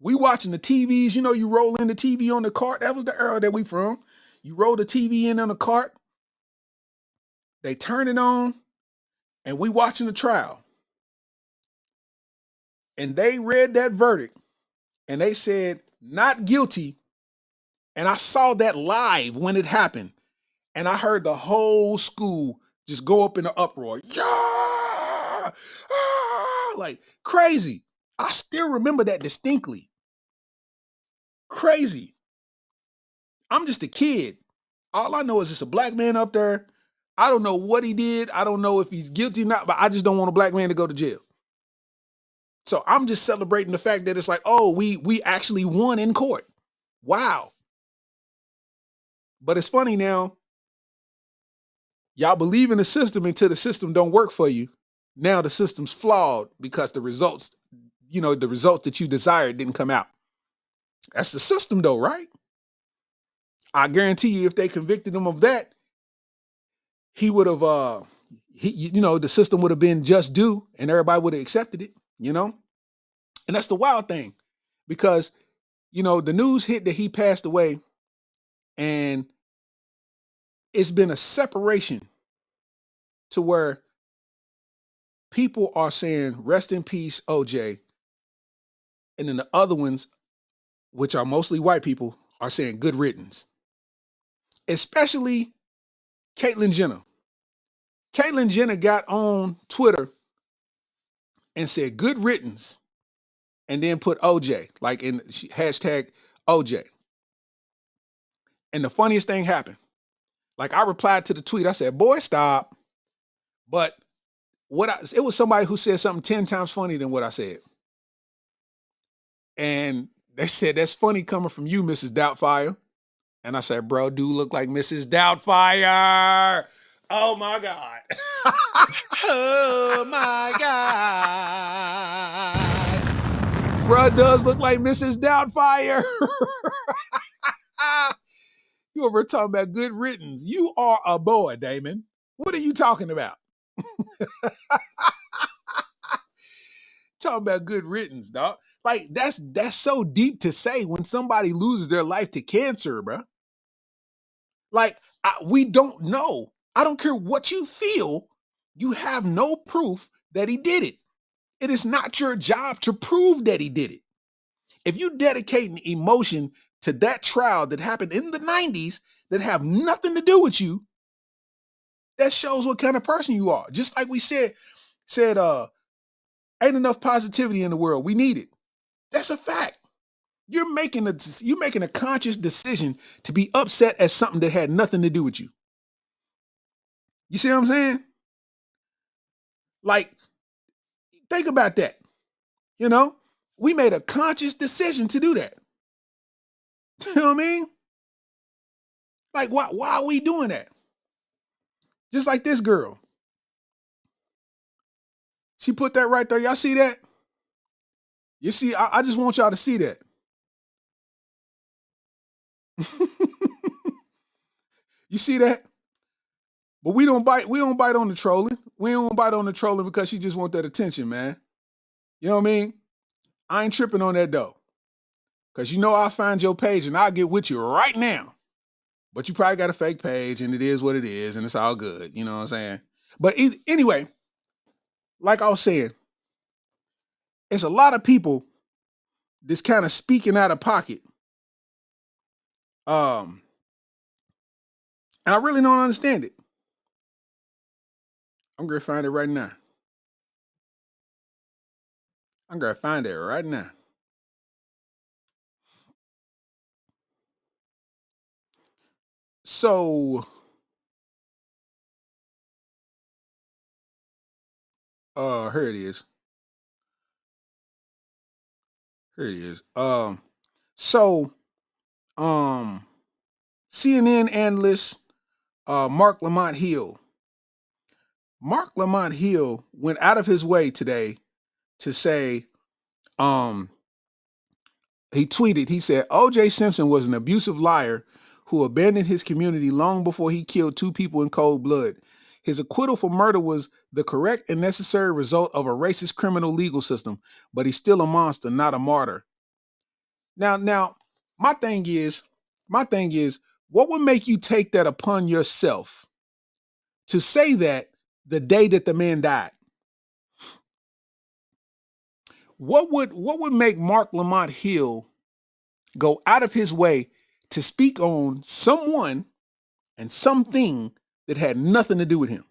Speaker 1: We watching the TVs, you know, you roll in the TV on the cart. That was the era that we from. You roll the TV in on the cart. They turn it on. and we watching the trial, and they read that verdict, and they said not guilty, and I saw that live when it happened, and I heard the whole school just go up in an uproar, yeah, like crazy. I still remember that distinctly. Crazy. I'm just a kid. All I know is it's a black man up there. I don't know what he did. I don't know if he's guilty or not, but I just don't want a black man to go to jail. So I'm just celebrating the fact that it's like, oh, we actually won in court. Wow. But it's funny now. Y'all believe in the system until the system don't work for you. Now the system's flawed because the results, the results that you desired didn't come out. That's the system though, right? I guarantee you if they convicted him of that, he would have the system would have been just due and everybody would have accepted it, And that's the wild thing because, the news hit that he passed away and it's been a separation to where people are saying, rest in peace, OJ. And then the other ones, which are mostly white people, are saying good riddance. Especially Caitlyn Jenner. Caitlyn Jenner got on Twitter and said good riddance and then put OJ, like in hashtag OJ. And the funniest thing happened. Like I replied to the tweet, I said, boy, stop. But it was somebody who said something 10 times funnier than what I said. And they said, that's funny coming from you, Mrs. Doubtfire. And I said, bro, do look like Mrs. Doubtfire. Oh my God. Oh my God. Bro does look like Mrs. Doubtfire. You over talking about good riddance. You are a boy, Damon. What are you talking about? Talking about good riddance, dog. Like that's so deep to say when somebody loses their life to cancer, bro. Like we don't know. I don't care what you feel. You have no proof that he did it. It is not your job to prove that he did it. If you dedicate emotion to that trial that happened in the 90s that have nothing to do with you, that shows what kind of person you are. Just like we said, ain't enough positivity in the world. We need it. That's a fact. You're making a conscious decision to be upset at something that had nothing to do with you. You see what I'm saying? Like, think about that. We made a conscious decision to do that. You know what I mean? Like, why are we doing that? Just like this girl. She put that right there. Y'all see that? You see, I just want y'all to see that. You see that? But we don't bite on the trolling. We don't bite on the trolling because she just want that attention, man. You know what I mean? I ain't tripping on that though. Cause I'll find your page and I'll get with you right now. But you probably got a fake page and it is what it is and it's all good. You know what I'm saying? But anyway, like I was saying, it's a lot of people that's kind of speaking out of pocket. And I really don't understand it. I'm going to find it right now. I'm going to find it right now. So, here it is. Here it is. CNN analyst Mark Lamont Hill. Mark Lamont Hill went out of his way today to say, he tweeted, he said, O.J. Simpson was an abusive liar who abandoned his community long before he killed 2 people in cold blood. His acquittal for murder was the correct and necessary result of a racist criminal legal system, but he's still a monster, not a martyr. Now, my thing is, what would make you take that upon yourself to say that the day that the man died. What would make Mark Lamont Hill go out of his way to speak on someone and something that had nothing to do with him?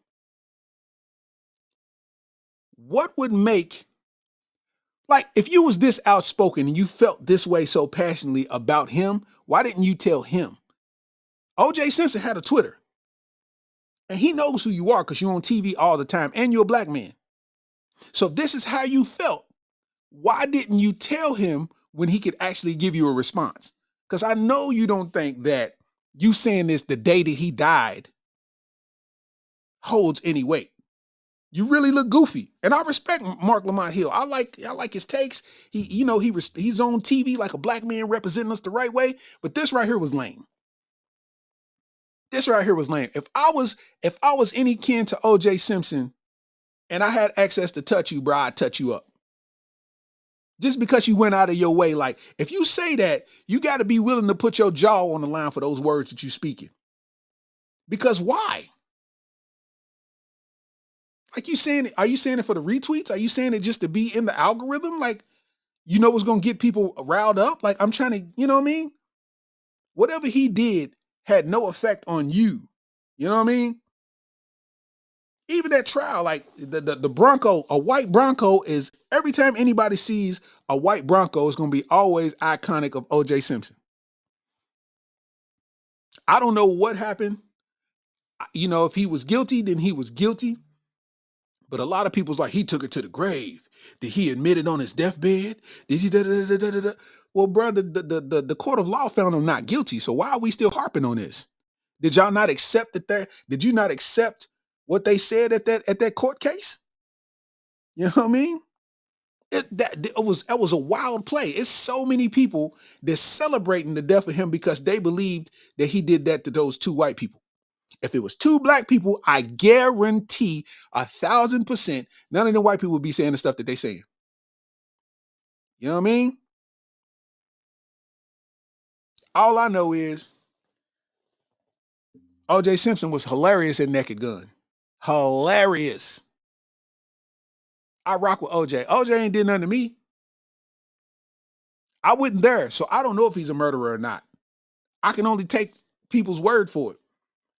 Speaker 1: What would make, like, if you was this outspoken and you felt this way so passionately about him, why didn't you tell him? O.J. Simpson had a Twitter, and he knows who you are because you're on TV all the time and you're a black man. So if this is how you felt, why didn't you tell him when he could actually give you a response? Because I know you don't think that you saying this the day that he died holds any weight. You really look goofy, and I respect Mark Lamont Hill. I like his takes. He's on TV like a black man representing us the right way. But this right here was lame. This right here was lame. If I was any kin to O.J. Simpson, and I had access to touch you, bro, I'd touch you up. Just because you went out of your way, like if you say that, you got to be willing to put your jaw on the line for those words that you're speaking. Because why? Like are you saying it for the retweets? Are you saying it just to be in the algorithm? Like, you know what's going to get people riled up? Like, I'm trying to, you know what I mean? Whatever he did had no effect on you. You know what I mean? Even that trial, like the Bronco, a white Bronco is, every time anybody sees a white Bronco, it's going to be always iconic of O.J. Simpson. I don't know what happened. You know, if he was guilty, then he was guilty. But a lot of people's like, he took it to the grave. Did he admit it on his deathbed? Did he da-da-da-da-da-da? Well, bro, the court of law found him not guilty. So why are we still harping on this? Did y'all not accept did you not accept what they said at that court case? You know what I mean? That was a wild play. It's so many people that's celebrating the death of him because they believed that he did that to those two white people. If it was two black people, I guarantee 1,000% none of the white people would be saying the stuff that they saying. You know what I mean? All I know is O.J. Simpson was hilarious at Naked Gun. Hilarious. I rock with O.J. O.J. ain't did nothing to me. I wasn't there, so I don't know if he's a murderer or not. I can only take people's word for it.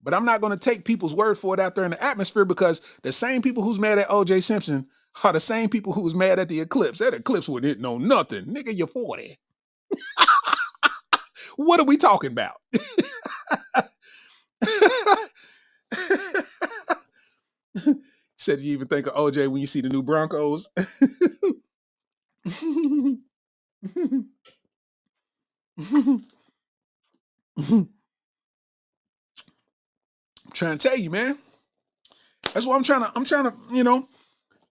Speaker 1: But I'm not going to take people's word for it out there in the atmosphere, because the same people who's mad at O.J. Simpson are the same people who was mad at the eclipse. That eclipse wouldn't hit no nothing. Nigga, you're 40. What are we talking about? Said you even think of O.J. when you see the new Broncos. Trying to tell you, man. That's what I'm trying to, you know,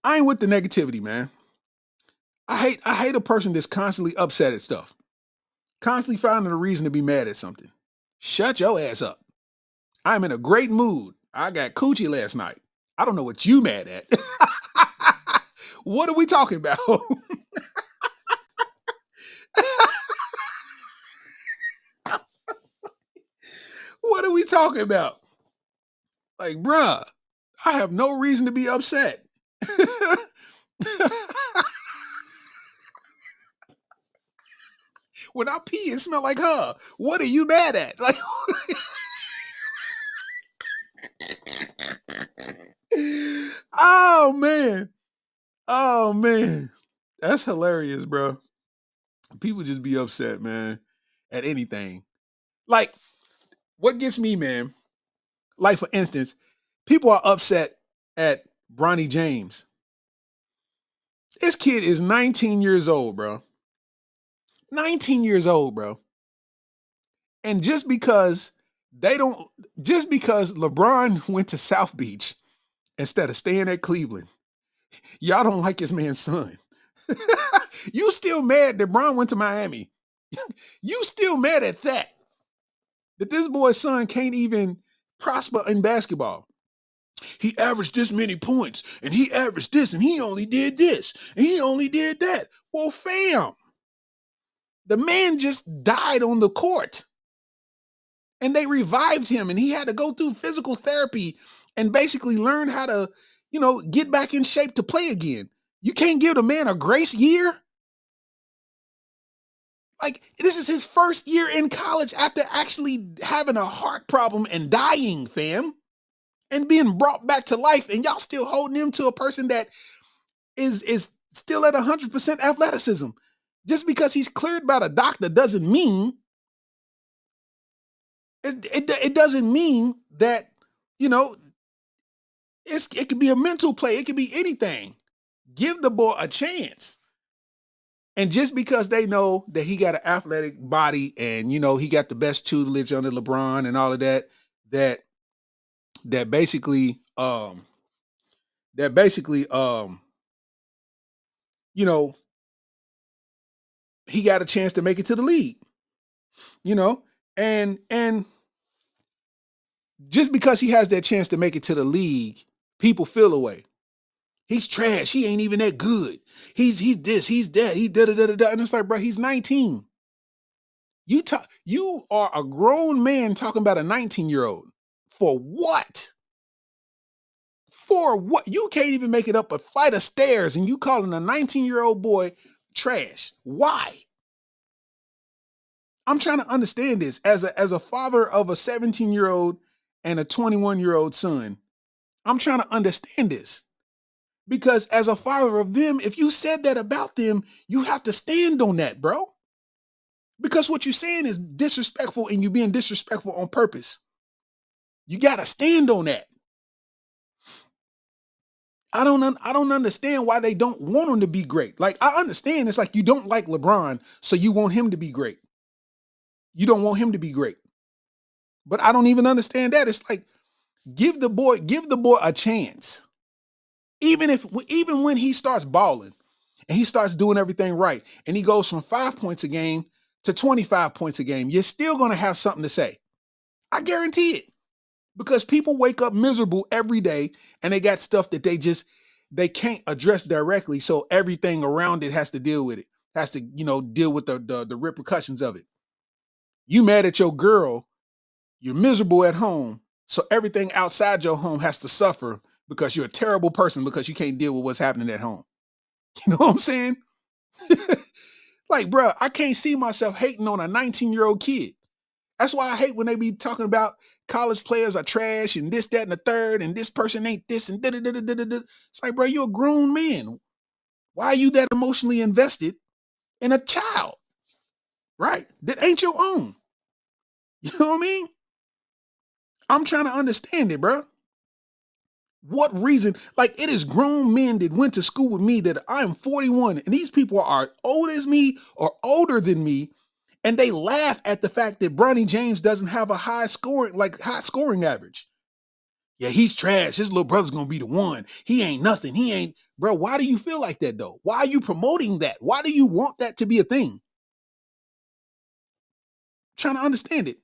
Speaker 1: I ain't with the negativity, man. I hate a person that's constantly upset at stuff. Constantly finding a reason to be mad at something. Shut your ass up. I'm in a great mood. I got coochie last night. I don't know what you mad at. What are we talking about? What are we talking about? Like, bruh, I have no reason to be upset. When I pee, it smell like her. What are you mad at? Like, oh man. Oh man. That's hilarious, bro. People just be upset, man, at anything. Like, what gets me, man? Like, for instance, people are upset at Bronny James. This kid is 19 years old, bro. 19 years old, bro. And just because LeBron went to South Beach instead of staying at Cleveland, y'all don't like his man's son. You still mad that Bron went to Miami. You still mad at that this boy's son can't even prosper in basketball. He averaged this many points, and he averaged this, and he only did this, and he only did that. Well, fam, the man just died on the court, and they revived him, and he had to go through physical therapy and basically learn how to, get back in shape to play again. You can't give the man a grace year. Like, this is his first year in college after actually having a heart problem and dying, fam, and being brought back to life, and y'all still holding him to a person that is still at 100% athleticism. Just because he's cleared by the doctor doesn't mean it doesn't mean that, you know it could be a mental play. It could be anything. Give the boy a chance. And just because they know that he got an athletic body and, he got the best tutelage under LeBron and all of that, that basically, you know, he got a chance to make it to the league, and just because he has that chance to make it to the league, people feel away. He's trash. He ain't even that good. He's this, he's that, he da da da da. And it's like, bro, he's 19. You are a grown man talking about a 19-year-old. For what? For what? You can't even make it up a flight of stairs and you calling a 19-year-old boy trash. Why? I'm trying to understand this as a father of a 17-year-old and a 21-year-old son. I'm trying to understand this. Because as a father of them, if you said that about them, you have to stand on that, bro. Because what you're saying is disrespectful and you're being disrespectful on purpose. You got to stand on that. I don't understand why they don't want him to be great. Like, I understand it's like you don't like LeBron, so you want him to be great. You don't want him to be great. But I don't even understand that. It's like, give the boy a chance. Even when he starts balling and he starts doing everything right and he goes from 5 points a game to 25 points a game, you're still going to have something to say. I guarantee it. Because people wake up miserable every day and they got stuff that they can't address directly. So everything around it has to deal with it. Has to, deal with the repercussions of it. You mad at your girl, you're miserable at home. So everything outside your home has to suffer because you're a terrible person because you can't deal with what's happening at home. You know what I'm saying? Like, bro, I can't see myself hating on a 19-year-old kid. That's why I hate when they be talking about college players are trash and this, that, and the third, and this person ain't this, and da da da da da da. It's like, bro, you're a grown man. Why are you that emotionally invested in a child, right? That ain't your own. You know what I mean? I'm trying to understand it, bro. What reason? Like, it is grown men that went to school with me that I'm 41, and these people are old as me or older than me, and they laugh at the fact that Bronny James doesn't have a high scoring average. Yeah, he's trash. His little brother's gonna be the one. He ain't nothing. He ain't, bro. Why do you feel like that though? Why are you promoting that? Why do you want that to be a thing? I'm trying to understand it.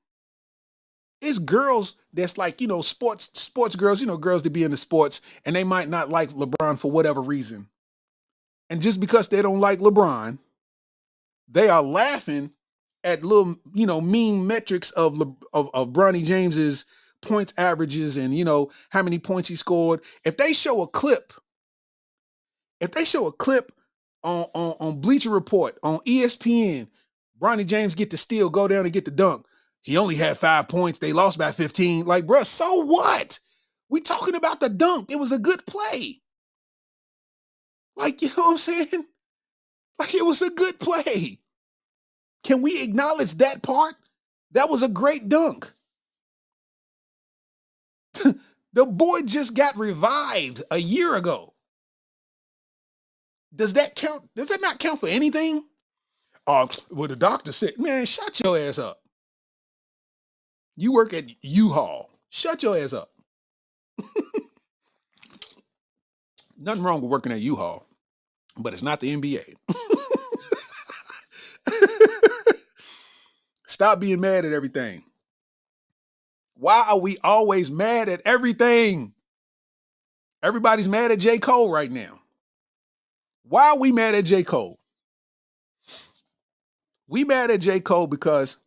Speaker 1: It's girls that's like, sports girls, girls that be into sports, and they might not like LeBron for whatever reason. And just because they don't like LeBron, they are laughing at little, mean metrics of Bronny James's points averages and how many points he scored. If they show a clip on Bleacher Report on ESPN, Bronny James get the steal, go down and get the dunk. He only had 5 points. They lost by 15. Like, bro, so what? We talking about the dunk. It was a good play. Like, you know what I'm saying? Like, it was a good play. Can we acknowledge that part? That was a great dunk. The boy just got revived a year ago. Does that count? Does that not count for anything? Well, the doctor said, man, shut your ass up. You work at U-Haul. Shut your ass up. Nothing wrong with working at U-Haul, but it's not the NBA. Stop being mad at everything. Why are we always mad at everything? Everybody's mad at J. Cole right now. Why are we mad at J. Cole? We mad at J. Cole because,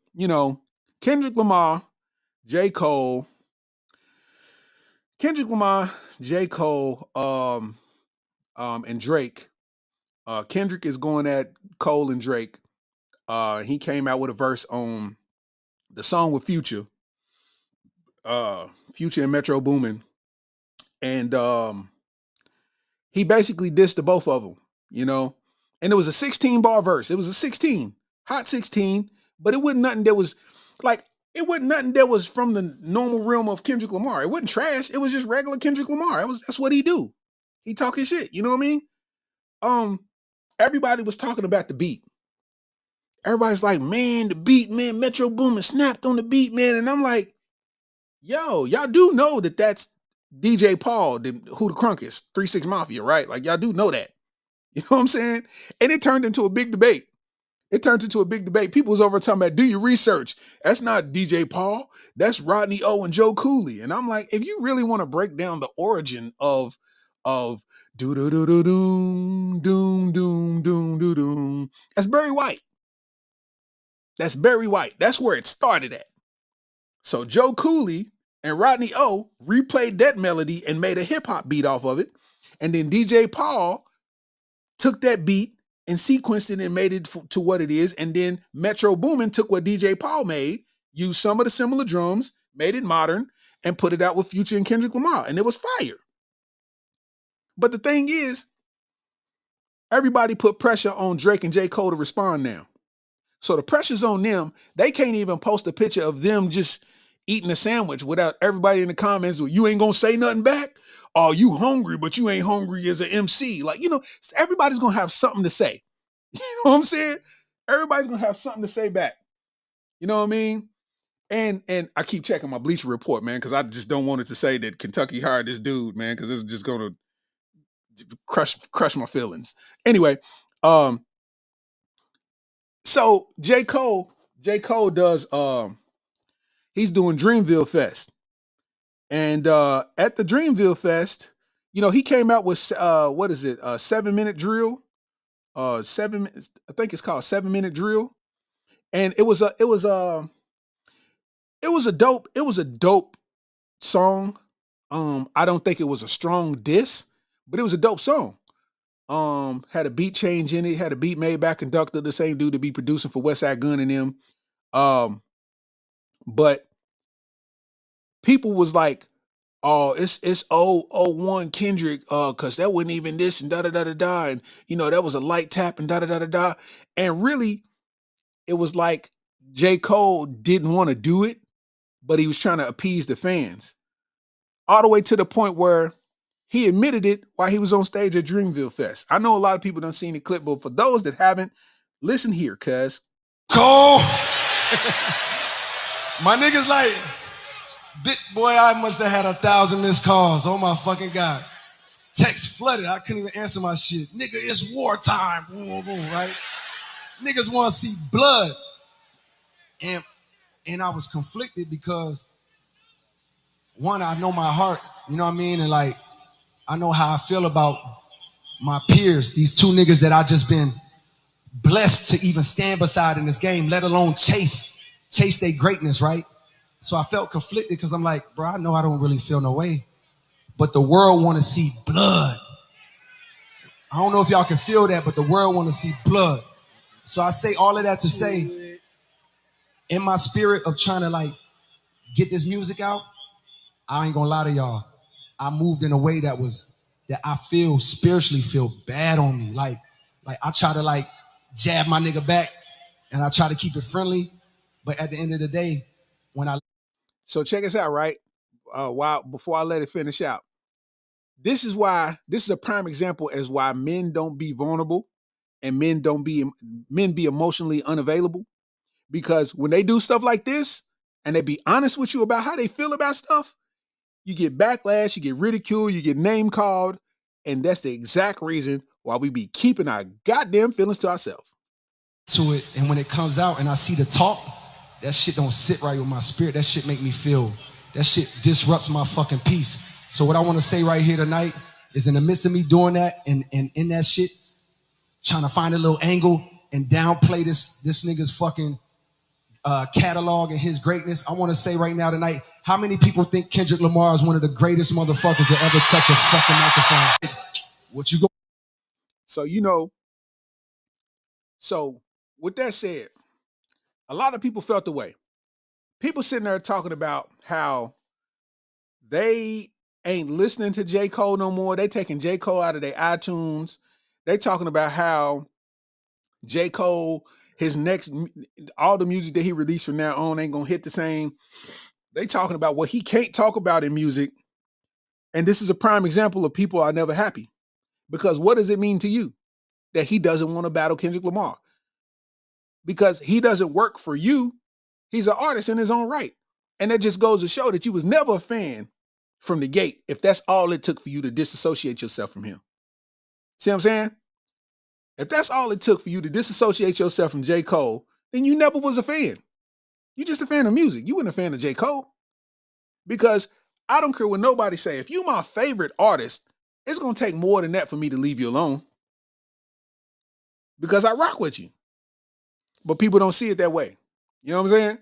Speaker 1: Kendrick Lamar, J. Cole, Kendrick Lamar, J. Cole, and Drake. Kendrick is going at Cole and Drake. He came out with a verse on the song with Future, Future and Metro Boomin, and he basically dissed the both of them, you know. And it was a 16 bar verse. It was a 16, hot 16, but it wasn't nothing that was like it wasn't nothing that was from the normal realm of Kendrick Lamar. It wasn't trash. It was just regular Kendrick Lamar. That's what he do. He talking shit. You know what I mean? Everybody was talking about the beat. Everybody's like, man, the beat, man, Metro Boomin snapped on the beat, man. And I'm like, yo, y'all do know that that's DJ Paul, who the crunk is, 3 6 Mafia, right? Like, y'all do know that. You know what I'm saying? And it turned into a big debate. People was over talking about, do your research. That's not DJ Paul. That's Rodney O and Joe Cooley. And I'm like, if you really want to break down the origin of do do do do doom doom doom doom doom doom, that's Barry White. That's Barry White. That's where it started at. So Joe Cooley and Rodney O replayed that melody and made a hip hop beat off of it. And then DJ Paul took that beat and sequenced it and made it to what it is. And then Metro Boomin took what DJ Paul made, used some of the similar drums, made it modern, and put it out with Future and Kendrick Lamar. And it was fire. But the thing is, everybody put pressure on Drake and J. Cole to respond now. So the pressure's on them. They can't even post a picture of them just eating a sandwich without everybody in the comments, well, you ain't gonna say nothing back? Oh, you hungry, but you ain't hungry as an MC. Like, you know, everybody's gonna have something to say. You know what I'm saying? Everybody's gonna have something to say back. You know what I mean? And I keep checking my Bleacher Report, man, because I just don't want it to say that Kentucky hired this dude, man, because it's just gonna crush my feelings. Anyway, so J. Cole does he's doing Dreamville Fest. And at the Dreamville Fest, you know, he came out with what is it? 7-minute drill. I think it's called 7-minute drill. And it was a dope song. I don't think it was a strong diss, but it was a dope song. Had a beat change in it, had a beat made by Conductor, the same dude to be producing for Westside Gunn and them. But people was like, oh, it's 001 Kendrick, cause that wasn't even this and da da da da da, and you know that was a light tap and da da da da da, and really, it was like J. Cole didn't want to do it, but he was trying to appease the fans, all the way to the point where he admitted it while he was on stage at Dreamville Fest. I know a lot of people done seen the clip, but for those that haven't, listen here, cuz.
Speaker 3: Cole, my niggas like, boy, I must have had 1,000 missed calls. Oh my fucking God. Text flooded. I couldn't even answer my shit. Nigga, it's wartime. Boom, boom, boom, right? Niggas want to see blood. And I was conflicted because, one, I know my heart, you know what I mean? And like, I know how I feel about my peers, these two niggas that I just been blessed to even stand beside in this game, let alone chase their greatness, right? So I felt conflicted because I'm like, bro, I know I don't really feel no way, but the world want to see blood. I don't know if y'all can feel that, but the world want to see blood. So I say all of that to say, in my spirit of trying to like get this music out, I ain't gonna lie to y'all, I moved in a way that I feel spiritually feel bad on me. Like I try to like jab my nigga back and I try to keep it friendly, but at the end of the day,
Speaker 1: So check us out, right? Before I let it finish out, this is a prime example as why men don't be vulnerable and men be emotionally unavailable, because when they do stuff like this and they be honest with you about how they feel about stuff, you get backlash, you get ridiculed, you get name called, and that's the exact reason why we be keeping our goddamn feelings to ourselves.
Speaker 3: To it, and when it comes out and I see the talk, that shit don't sit right with my spirit. That shit make me feel, that shit disrupts my fucking peace. So what I want to say right here tonight is, in the midst of me doing that and in that shit, trying to find a little angle and downplay this nigga's fucking catalog and his greatness, I want to say right now tonight, how many people think Kendrick Lamar is one of the greatest motherfuckers to ever touch a fucking microphone? What you go?
Speaker 1: So, so with that said, a lot of people felt the way. People sitting there talking about how they ain't listening to J. Cole no more. They taking J. Cole out of their iTunes. They talking about how J. Cole, all the music that he released from now on ain't gonna hit the same. They talking about what he can't talk about in music. And this is a prime example of people are never happy. Because what does it mean to you that he doesn't want to battle Kendrick Lamar? Because he doesn't work for you. He's an artist in his own right. And that just goes to show that you was never a fan from the gate if that's all it took for you to disassociate yourself from him. See what I'm saying? If that's all it took for you to disassociate yourself from J. Cole, then you never was a fan. You're just a fan of music. You weren't a fan of J. Cole. Because I don't care what nobody say. If you my favorite artist, it's going to take more than that for me to leave you alone. Because I rock with you. But people don't see it that way. You know what I'm saying?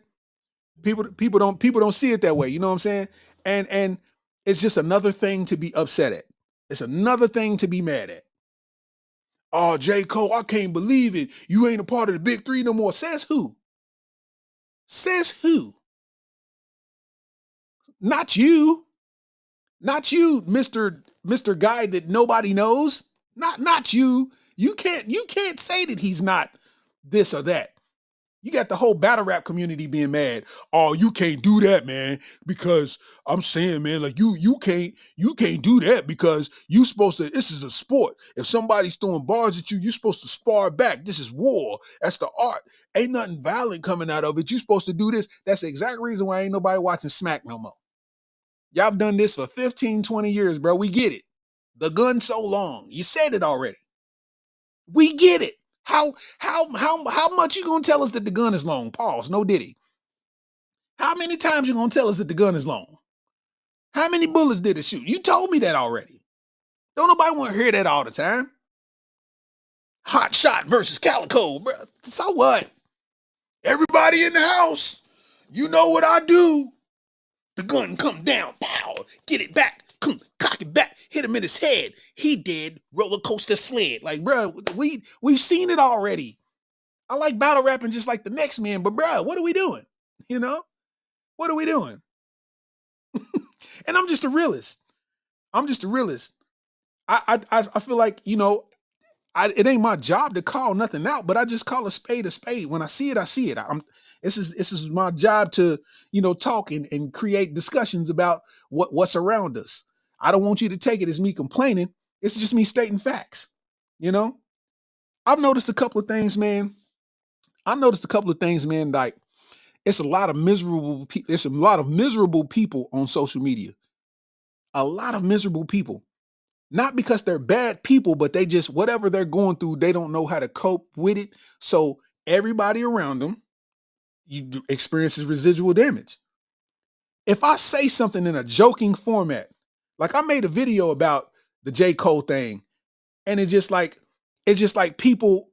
Speaker 1: People don't see it that way. You know what I'm saying? And it's just another thing to be upset at. It's another thing to be mad at. Oh, J. Cole, I can't believe it. You ain't a part of the big three no more. Says who? Says who? Not you. Not you, Mr. Guy that nobody knows. Not you. You can't say that he's not this or that. You got the whole battle rap community being mad. Oh, you can't do that, man, because I'm saying, man, like you can't do that because you supposed to, this is a sport. If somebody's throwing bars at you, you're supposed to spar back. This is war. That's the art. Ain't nothing violent coming out of it. You're supposed to do this. That's the exact reason why ain't nobody watching Smack no more. Y'all have done this for 15, 20 years, bro. We get it. The gun's so long. You said it already. We get it. How much you gonna tell us that the gun is long? Pause. No diddy. How many times you gonna tell us that the gun is long? How many bullets did it shoot? You told me that already. Don't nobody want to hear that all the time. Hot shot versus Calico, bro. So what? Everybody in the house, you know what I do. The gun come down, pow, get it back, cock it back, hit him in his head. He did roller coaster sled. Like, bro, we've seen it already. I like battle rapping just like the next man, but bro, what are we doing? You know? What are we doing? And I'm just a realist. I feel like, it ain't my job to call nothing out, but I just call a spade a spade. When I see it, I see it. This is my job to, talk and create discussions about what's around us. I don't want you to take it as me complaining. It's just me stating facts. I've noticed a couple of things, man. Like it's a lot of miserable there's a lot of miserable people on social media. A lot of miserable people. Not because they're bad people, but they just, whatever they're going through, they don't know how to cope with it. So everybody around them experiences residual damage. If I say something in a joking format, like I made a video about the J. Cole thing, and it's just like people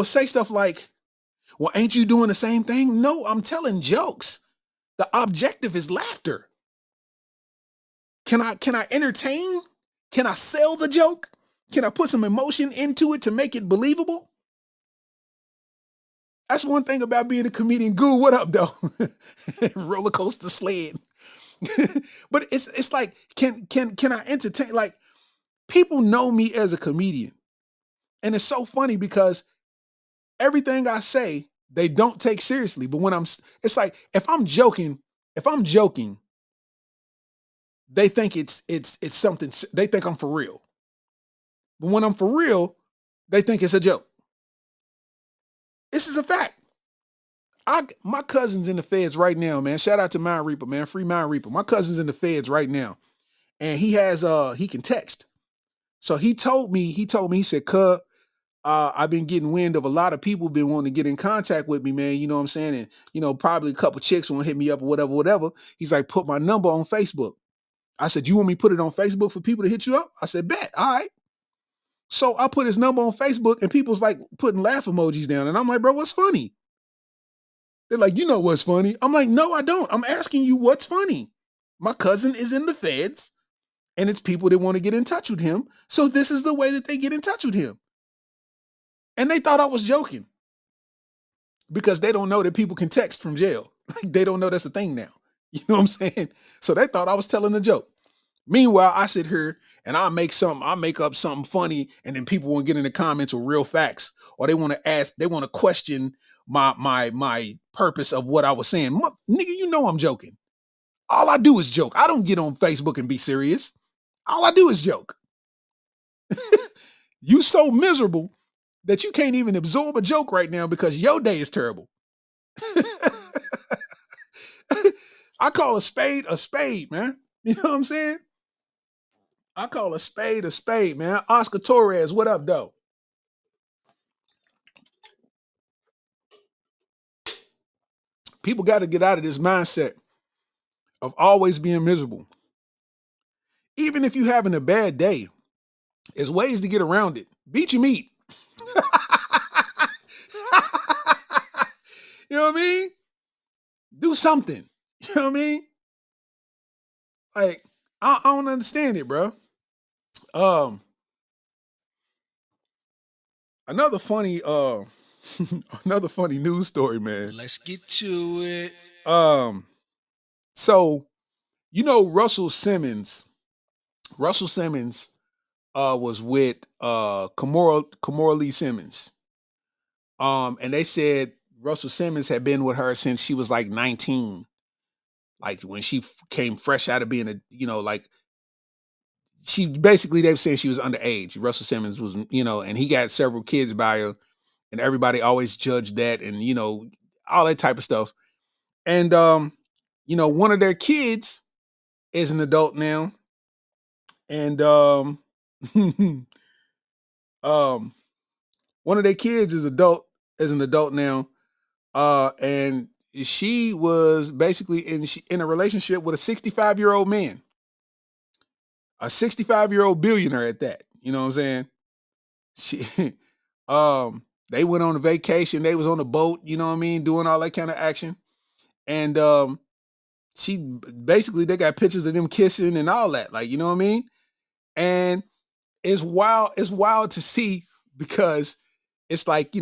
Speaker 1: say stuff like, well, ain't you doing the same thing? No, I'm telling jokes. The objective is laughter. Can I entertain? Can I sell the joke? Can I put some emotion into it to make it believable? That's one thing about being a comedian. Goo, what up, though? Roller coaster sled. But it's like, can I entertain? Like, people know me as a comedian. And it's so funny because everything I say, they don't take seriously. But when it's like, if I'm joking, they think it's something, they think I'm for real. But when I'm for real, they think it's a joke. This is a fact. My cousin's in the feds right now, man. Shout out to Mind Reaper, man. Free Mind Reaper. My cousin's in the feds right now. And he can text. So he told me, he said, "Cuz, I've been getting wind of a lot of people been wanting to get in contact with me, man. You know what I'm saying? And, probably a couple chicks want to hit me up or whatever. He's like, put my number on Facebook. I said, you want me to put it on Facebook for people to hit you up? I said, bet. All right. So I put his number on Facebook and people's like putting laugh emojis down. And I'm like, bro, what's funny? They're like, you know what's funny? I'm like, no, I don't. I'm asking you what's funny. My cousin is in the feds, and it's people that want to get in touch with him. So this is the way that they get in touch with him. And they thought I was joking because they don't know that people can text from jail. Like, they don't know that's a thing now. You know what I'm saying? So they thought I was telling a joke. Meanwhile, I sit here and I make up something funny, and then people want to get in the comments with real facts, or they want to question my purpose of what I was saying. Nigga, you know I'm joking. All I do is joke. I don't get on Facebook and be serious. All I do is joke. You so miserable that you can't even absorb a joke right now because your day is terrible. I call a spade, man. You know what I'm saying? I call a spade, man. Oscar Torres, what up, though? People got to get out of this mindset of always being miserable. Even if you're having a bad day, there's ways to get around it. Beat your meat. You know what I mean? Do something. You know what I mean? Like, I don't understand it, bro. Another funny another funny news story, man.
Speaker 3: Let's get to it.
Speaker 1: So you know Russell Simmons was with Kimora Lee Simmons. And they said Russell Simmons had been with her since she was like 19. Like when she came fresh out of being like she basically, they were saying she was underage. Russell Simmons was, and he got several kids by her, and everybody always judged that, and all that type of stuff. And one of their kids is an adult now, and one of their kids is an adult now, and she was basically in a relationship with a 65-year-old man, a 65-year-old billionaire at that. You know what I'm saying? She, they went on a vacation. They was on a boat. You know what I mean, doing all that kind of action, and she basically, they got pictures of them kissing and all that, like, you know what I mean? And it's wild to see because it's like,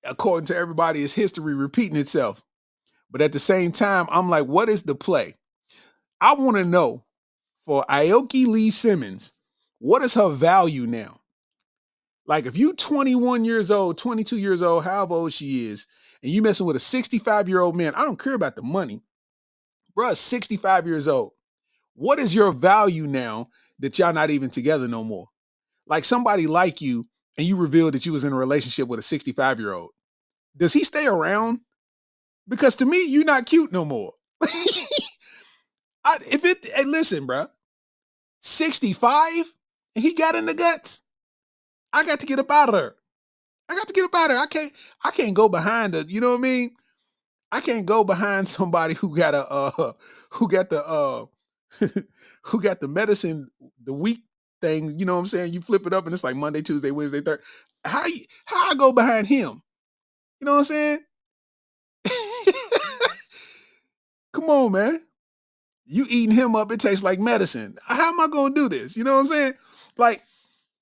Speaker 1: according to everybody, it's history repeating itself. But at the same time, I'm like, what is the play? I want to know, for Aoki Lee Simmons, what is her value now? Like, if you 21 years old, 22 years old, however old she is, and you messing with a 65-year-old man, I don't care about the money. Bruh, 65 years old. What is your value now that y'all not even together no more? Like, somebody like you, and you revealed that you was in a relationship with a 65-year-old. Does he stay around? Because to me, you're not cute no more. Hey, listen, bro. 65, and he got in the guts. I got to get up out of her. I can't go behind her. You know what I mean? I can't go behind somebody who got who got the who got the medicine, the week thing. You know what I'm saying? You flip it up and it's like Monday, Tuesday, Wednesday, Thursday. How I go behind him? You know what I'm saying? Come on, man. You eating him up, it tastes like medicine. How am I going to do this? You know what I'm saying? Like,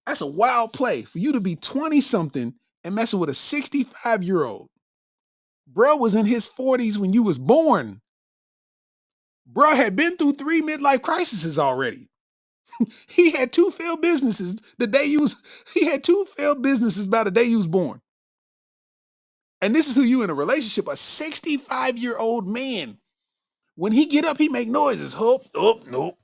Speaker 1: that's a wild play for you to be 20-something and messing with a 65-year-old. Bro was in his 40s when you was born. Bro had been through 3 midlife crises already. He had 2 failed businesses he had 2 failed businesses by the day he was born. And this is who you in a relationship, a 65-year-old man. When he get up, he make noises. Hope, nope.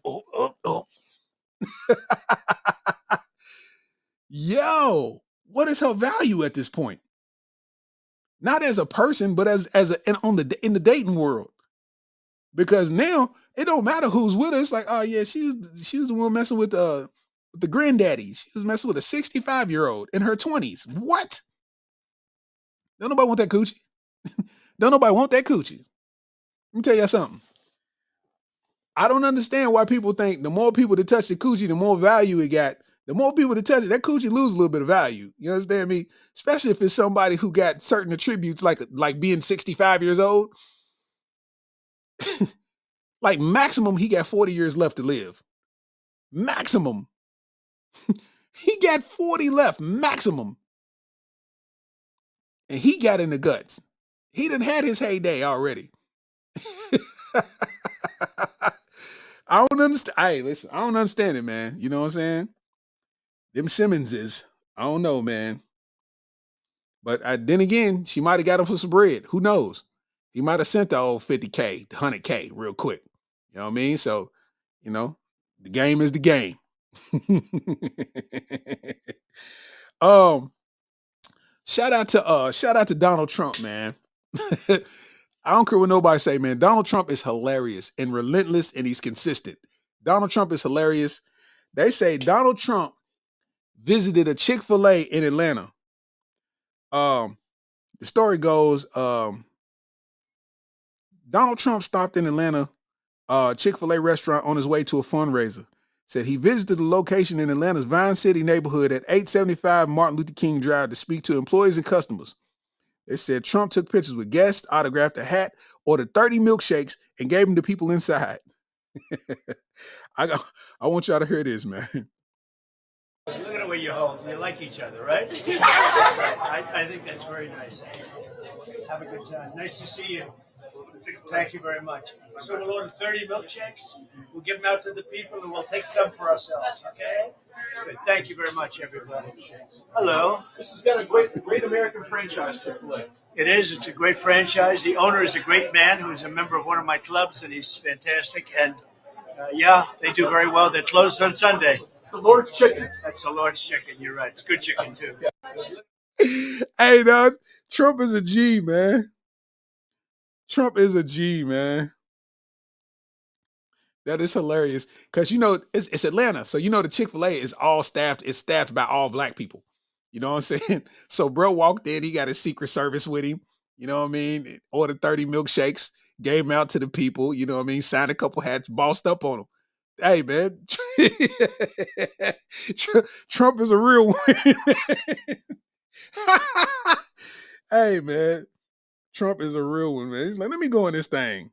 Speaker 1: Yo, what is her value at this point? Not as a person, but in the dating world. Because now it don't matter who's with her. It's like, oh yeah, she was the one messing with the granddaddy. She was messing with a 65-year-old in her 20s. What? Don't nobody want that coochie. Don't nobody want that coochie. Let me tell you something. I don't understand why people think the more people that touch the coochie, the more value it got The more people that touch it, that coochie lose a little bit of value. You understand me? Especially if it's somebody who got certain attributes like being 65 years old. Like maximum, he got 40 years left to live. Maximum. He got 40 left, maximum. And he got in the guts. He done had his heyday already. I don't understand. Hey, listen, I don't understand it, man. You know what I'm saying? Them Simmonses. I don't know, man. But then again, she might have got him for some bread. Who knows? He might have sent the old 50K, 100K real quick. You know what I mean? So, the game is the game. um, shout out to Donald Trump, man. I don't care what nobody say, man. Donald Trump is hilarious and relentless, and he's consistent. Donald Trump is hilarious. They say Donald Trump visited a Chick-fil-A in Atlanta. The story goes, Donald Trump stopped in Atlanta, Chick-fil-A restaurant on his way to a fundraiser. Said he visited the location in Atlanta's Vine City neighborhood at 875 Martin Luther King Drive to speak to employees and customers. They said Trump took pictures with guests, autographed a hat, ordered 30 milkshakes, and gave them to people inside. I want y'all to hear this, man.
Speaker 4: Look at the way you hold. You like each other, right? That's right. I think that's very nice. Have a good time. Nice to see you. Thank you very much. So we'll order 30 milkshakes. We'll give them out to the people, and we'll take some for ourselves, okay? Good. Thank you very much, everybody. Hello.
Speaker 5: This has got a great American franchise, Chick-fil-A.
Speaker 4: It is. It's a great franchise. The owner is a great man who's a member of one of my clubs, and he's fantastic. And, yeah, they do very well. They're closed on Sunday.
Speaker 5: The Lord's Chicken.
Speaker 4: That's the Lord's Chicken. You're right. It's good chicken, too.
Speaker 1: Hey, dog, Trump is a G, man. Trump is a G, man. That is hilarious. Because, it's Atlanta. So, the Chick-fil-A is all staffed. It's staffed by all black people. You know what I'm saying? So, bro walked in. He got his Secret Service with him. You know what I mean? Ordered 30 milkshakes. Gave them out to the people. You know what I mean? Signed a couple hats. Bossed up on them. Hey, man. Trump is a real one. Hey, man. Trump is a real one, man. He's like, let me go in this thing.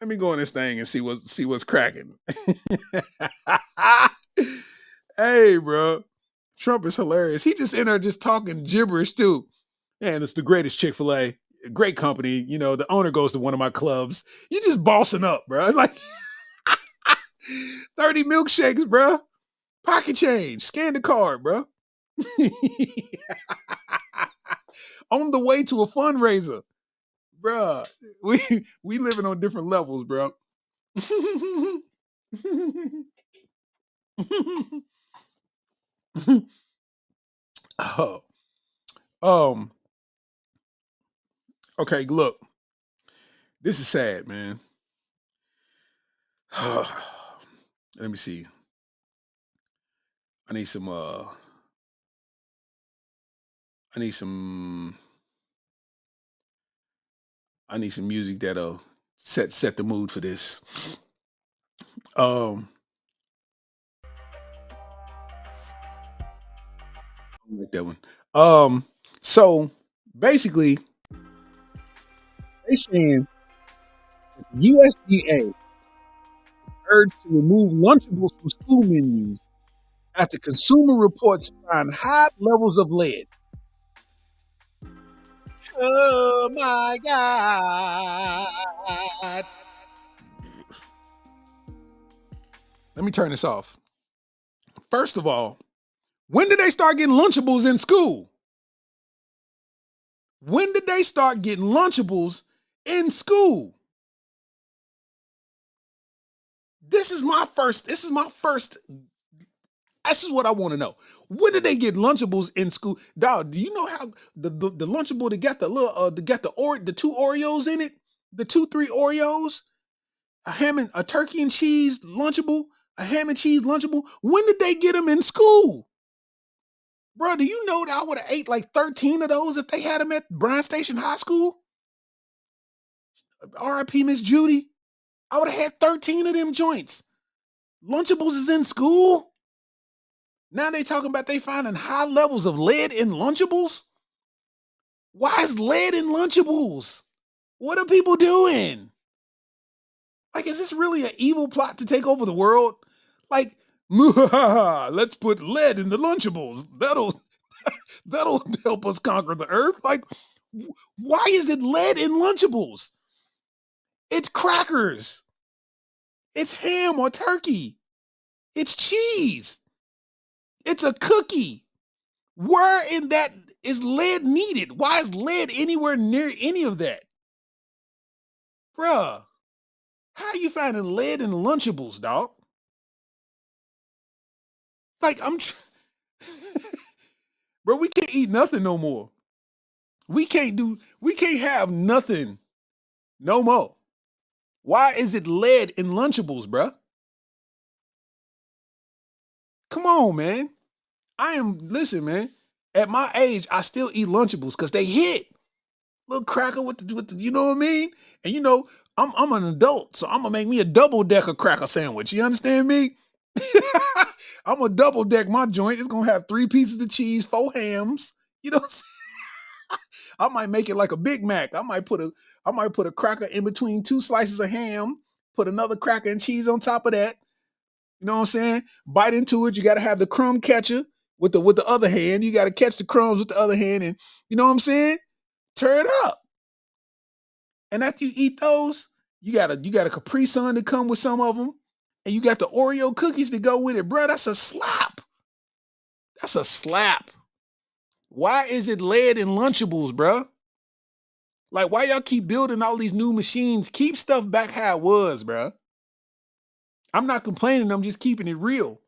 Speaker 1: Let me go in this thing and see what's cracking. Hey, bro. Trump is hilarious. He just in there just talking gibberish too. And it's the greatest Chick-fil-A. Great company. The owner goes to one of my clubs. You just bossing up, bro. Like 30 milkshakes, bro. Pocket change. Scan the card, bro. On the way to a fundraiser. Bruh, we living on different levels, bro. Oh, okay, look. This is sad, man. Let me see. I need some music that'll set the mood for this. I like that one. So basically, they saying that the USDA urged to remove Lunchables from school menus after Consumer Reports find high levels of lead. Oh my God. Let me turn this off. First of all, when did they start getting Lunchables in school? When did they start getting Lunchables in school? This is what I want to know. When did they get Lunchables in school? Dog, do you know how the Lunchable that got the little the two Oreos in it? The 2-3 Oreos? A turkey and cheese Lunchable? A ham and cheese Lunchable? When did they get them in school? Bro, do you know that I would have ate like 13 of those if they had them at Bryan Station High School? R.I.P. Miss Judy. I would have had 13 of them joints. Lunchables is in school? Now they talking about they finding high levels of lead in Lunchables. Why is lead in Lunchables? What are people doing? Like, is this really an evil plot to take over the world? Like, let's put lead in the Lunchables. That'll help us conquer the earth. Like, why is it lead in Lunchables? It's crackers. It's ham or turkey. It's cheese. It's a cookie. Where in that is lead needed? Why is lead anywhere near any of that? Bruh, how are you finding lead in Lunchables, dog? Like, bro, we can't eat nothing no more. We can't have nothing no more. Why is it lead in Lunchables, bruh? Come on, man. Listen, man. At my age, I still eat Lunchables because they hit. Little cracker with the, you know what I mean? And you know, I'm an adult, so I'm gonna make me a double-decker cracker sandwich. You understand me? I'm gonna double deck my joint. It's gonna have 3 pieces of cheese, 4 hams. You know what I'm saying? I might make it like a Big Mac. I might put a cracker in between 2 slices of ham, put another cracker and cheese on top of that. You know what I'm saying? Bite into it. You gotta have the crumb catcher with the other hand. You gotta catch the crumbs with the other hand, and you know what I'm saying? Tear it up. And after you eat those, you got a Capri Sun to come with some of them, and you got the Oreo cookies to go with it, bro. That's a slap. That's a slap. Why is it lead in Lunchables, bro? Like, why y'all keep building all these new machines? Keep stuff back how it was, bro. I'm not complaining. I'm just keeping it real.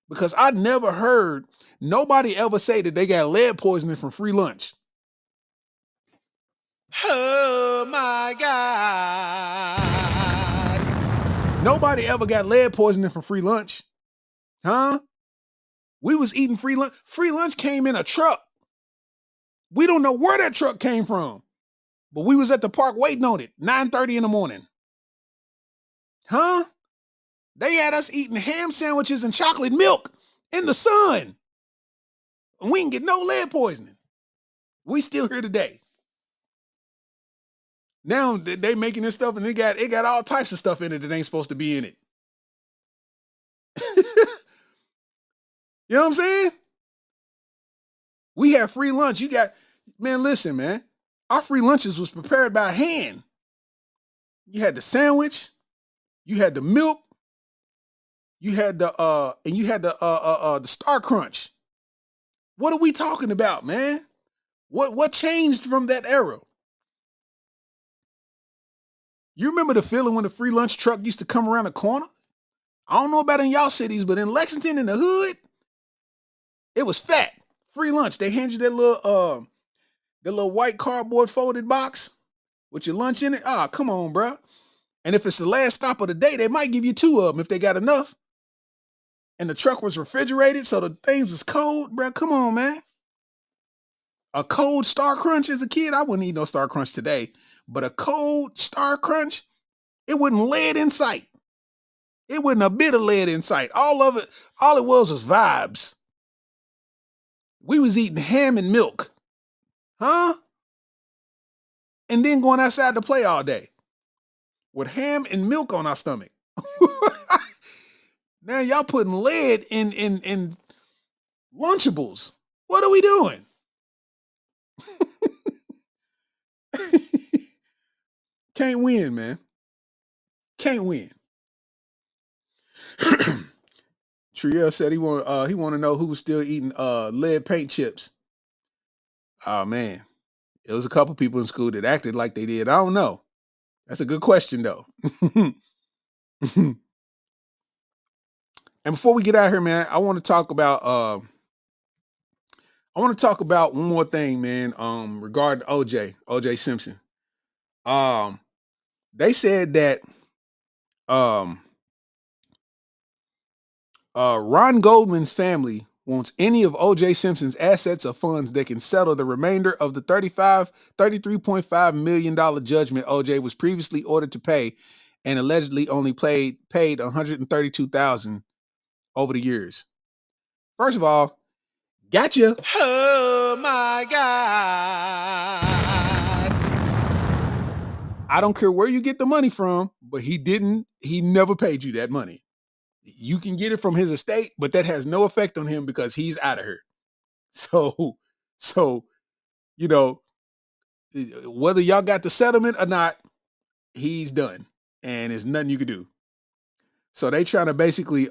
Speaker 1: Because I never heard nobody ever say that they got lead poisoning from free lunch. Oh my God. Nobody ever got lead poisoning from free lunch. Huh? We was eating free lunch. Free lunch came in a truck. We don't know where that truck came from. But we was at the park waiting on it, 9:30 in the morning. Huh? They had us eating ham sandwiches and chocolate milk in the sun. And we didn't get no lead poisoning. We still here today. Now they making this stuff and it got all types of stuff in it that ain't supposed to be in it. You know what I'm saying? We had free lunch. Man, listen, man. Our free lunches was prepared by hand. You had the sandwich, you had the milk, you had the Star Crunch. What are we talking about, man? What changed from that era? You remember the feeling when the free lunch truck used to come around the corner? I don't know about in y'all cities, but in Lexington, in the hood, it was fat. Free lunch. They hand you that little white cardboard folded box with your lunch in it. Ah, come on, bro. And if it's the last stop of the day, they might give you 2 of them if they got enough. And the truck was refrigerated, so the things was cold, bro. Come on, man. A cold Star Crunch as a kid, I wouldn't eat no Star Crunch today. But a cold Star Crunch, it wasn't lead in sight. It wasn't a bit of lead in sight. All it was vibes. We was eating ham and milk. Huh? And then going outside to play all day. With ham and milk on our stomach. Now y'all putting lead in Lunchables. What are we doing? Can't win, man. Can't win. Triel said he want to know who was still eating lead paint chips. Oh man, it was a couple people in school that acted like they did. I don't know. That's a good question though. And before we get out here, man, I want to talk about one more thing, man. Regarding OJ Simpson. They said that Ron Goldman's family wants any of OJ Simpson's assets or funds that can settle the remainder of the $33.5 million judgment OJ was previously ordered to pay and allegedly only paid $132,000 over the years. First of all, gotcha. Oh my God. I don't care where you get the money from, but he never paid you that money. You can get it from his estate, but that has no effect on him because he's out of here. So, you know, whether y'all got the settlement or not, he's done. And there's nothing you can do. So they trying to basically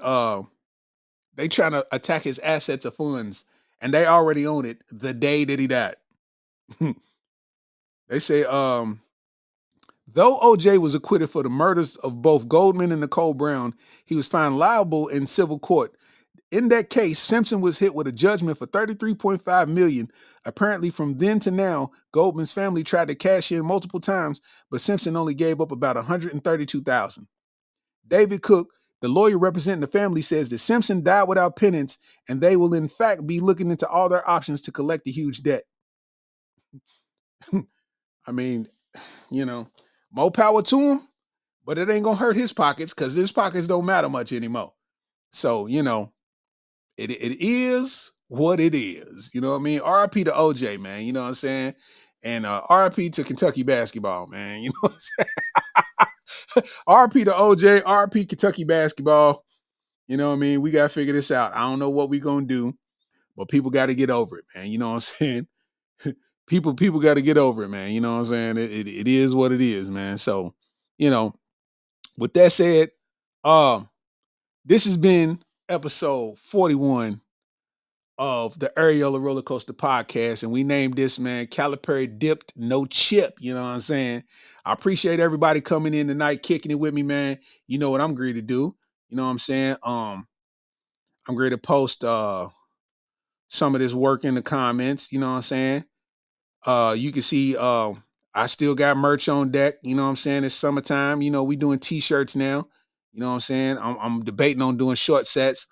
Speaker 1: they trying to attack his assets or funds, and they already own it the day that he died. They say though OJ was acquitted for the murders of both Goldman and Nicole Brown, he was found liable in civil court. In that case, Simpson was hit with a judgment for $33.5 million. Apparently, from then to now, Goldman's family tried to cash in multiple times, but Simpson only gave up about $132,000. David Cook, the lawyer representing the family, says that Simpson died without penance, and they will in fact be looking into all their options to collect the huge debt. I mean, you know, more power to him, but it ain't gonna hurt his pockets because his pockets don't matter much anymore. So, you know, it is what it is. You know what I mean? RIP to OJ, man. You know what I'm saying? And RIP to Kentucky basketball, man. You know what I'm saying? RIP to OJ, RIP Kentucky basketball. You know what I mean? We got to figure this out. I don't know what we going to do, but people got to get over it, man. You know what I'm saying? people got to get over it, man. You know what I'm saying? It is what it is, man. So, you know, with that said, this has been episode 41 of the Areola Rollercoaster podcast, and we named this, man, Calipari Dipped No Chip. You know what I'm saying? I appreciate everybody coming in tonight, kicking it with me, man. You know what I'm going to do. You know what I'm saying? I'm going to post some of this work in the comments. You know what I'm saying? You can see I still got merch on deck. You know what I'm saying? It's summertime. You know, we doing t-shirts now. You know what I'm saying? I'm debating on doing short sets.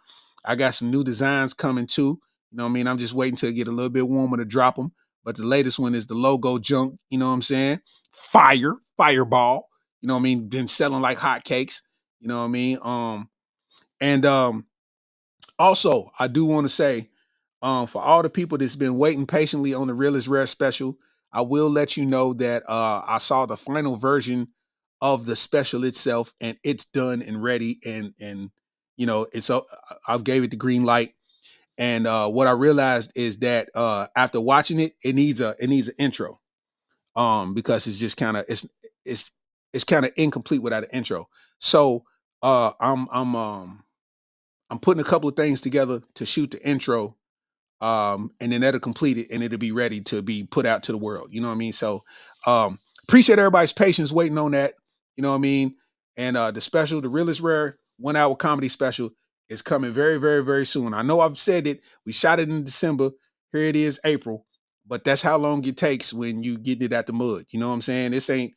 Speaker 1: I got some new designs coming too. You know what I mean? I'm just waiting till it get a little bit warmer to drop them. But the latest one is the logo junk. You know what I'm saying? Fireball. You know what I mean? Been selling like hotcakes. You know what I mean? Also, I do want to say, for all the people that's been waiting patiently on the Real is Rare special, I will let you know that I saw the final version of the special itself, and it's done and ready, and you know, it's I gave it the green light. And what I realized is that after watching it, it needs an intro, because it's just kind of it's kind of incomplete without an intro. So I'm putting a couple of things together to shoot the intro, and then that'll complete it, and it'll be ready to be put out to the world. You know what I mean? So appreciate everybody's patience waiting on that. You know what I mean? And the special, the Real is Rare 1 hour comedy special, is coming very, very, very soon. I know I've said it. We shot it in December. Here it is, April. But that's how long it takes when you get it out the mud. You know what I'm saying? This ain't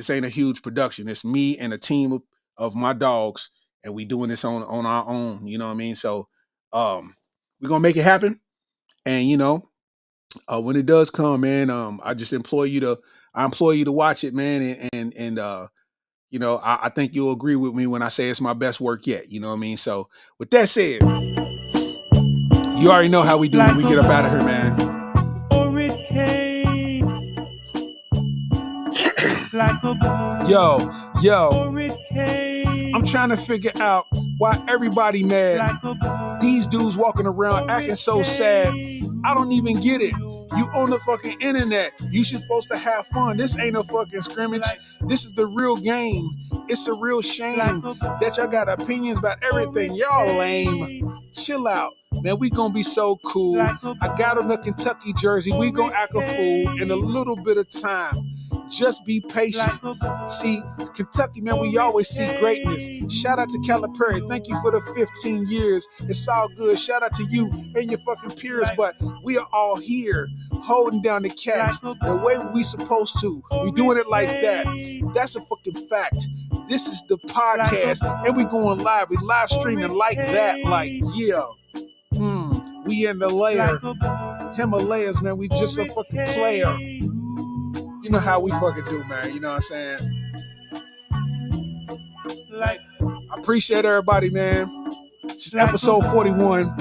Speaker 1: a huge production. It's me and a team of my dogs, and we doing this on our own. You know what I mean? So we're gonna make it happen. And you know, when it does come, man, I just implore you to watch it, man, and you know, I think you'll agree with me when I say it's my best work yet. You know what I mean? So with that said, you already know how we do when we get up out of here, man. Yo, I'm trying to figure out why everybody mad. These dudes walking around acting so sad. I don't even get it. You on the fucking internet. You should supposed to have fun. This ain't a fucking scrimmage. This is the real game. It's a real shame that y'all got opinions about everything. Y'all lame. Chill out. Man, we gonna be so cool. I got on the Kentucky jersey. We gonna act a fool in a little bit of time. Just be patient. See, Kentucky, man, we always see greatness. Shout out to Calipari. Thank you for the 15 years. It's all good. Shout out to you and your fucking peers, but we are all here holding down the cats the way we supposed to. We doing it like that. That's a fucking fact. This is the podcast, and we going live. We live streaming like that. Like, yeah. We in the layer. Himalayas, man. We just a fucking player. You know how we fucking do, man. You know what I'm saying? I appreciate everybody, man. This is episode 41.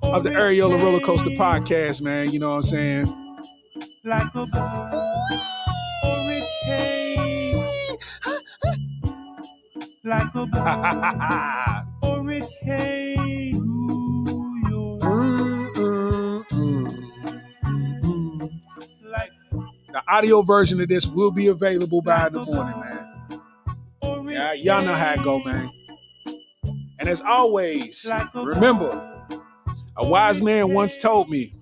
Speaker 1: of the Areola Rollercoaster podcast, man. You know what I'm saying?
Speaker 6: Like a hurricane. Like a hurricane. Like
Speaker 1: the audio version of this will be available by the morning, man. Yeah, y'all know how it go, man. And as always, remember, a wise man once told me,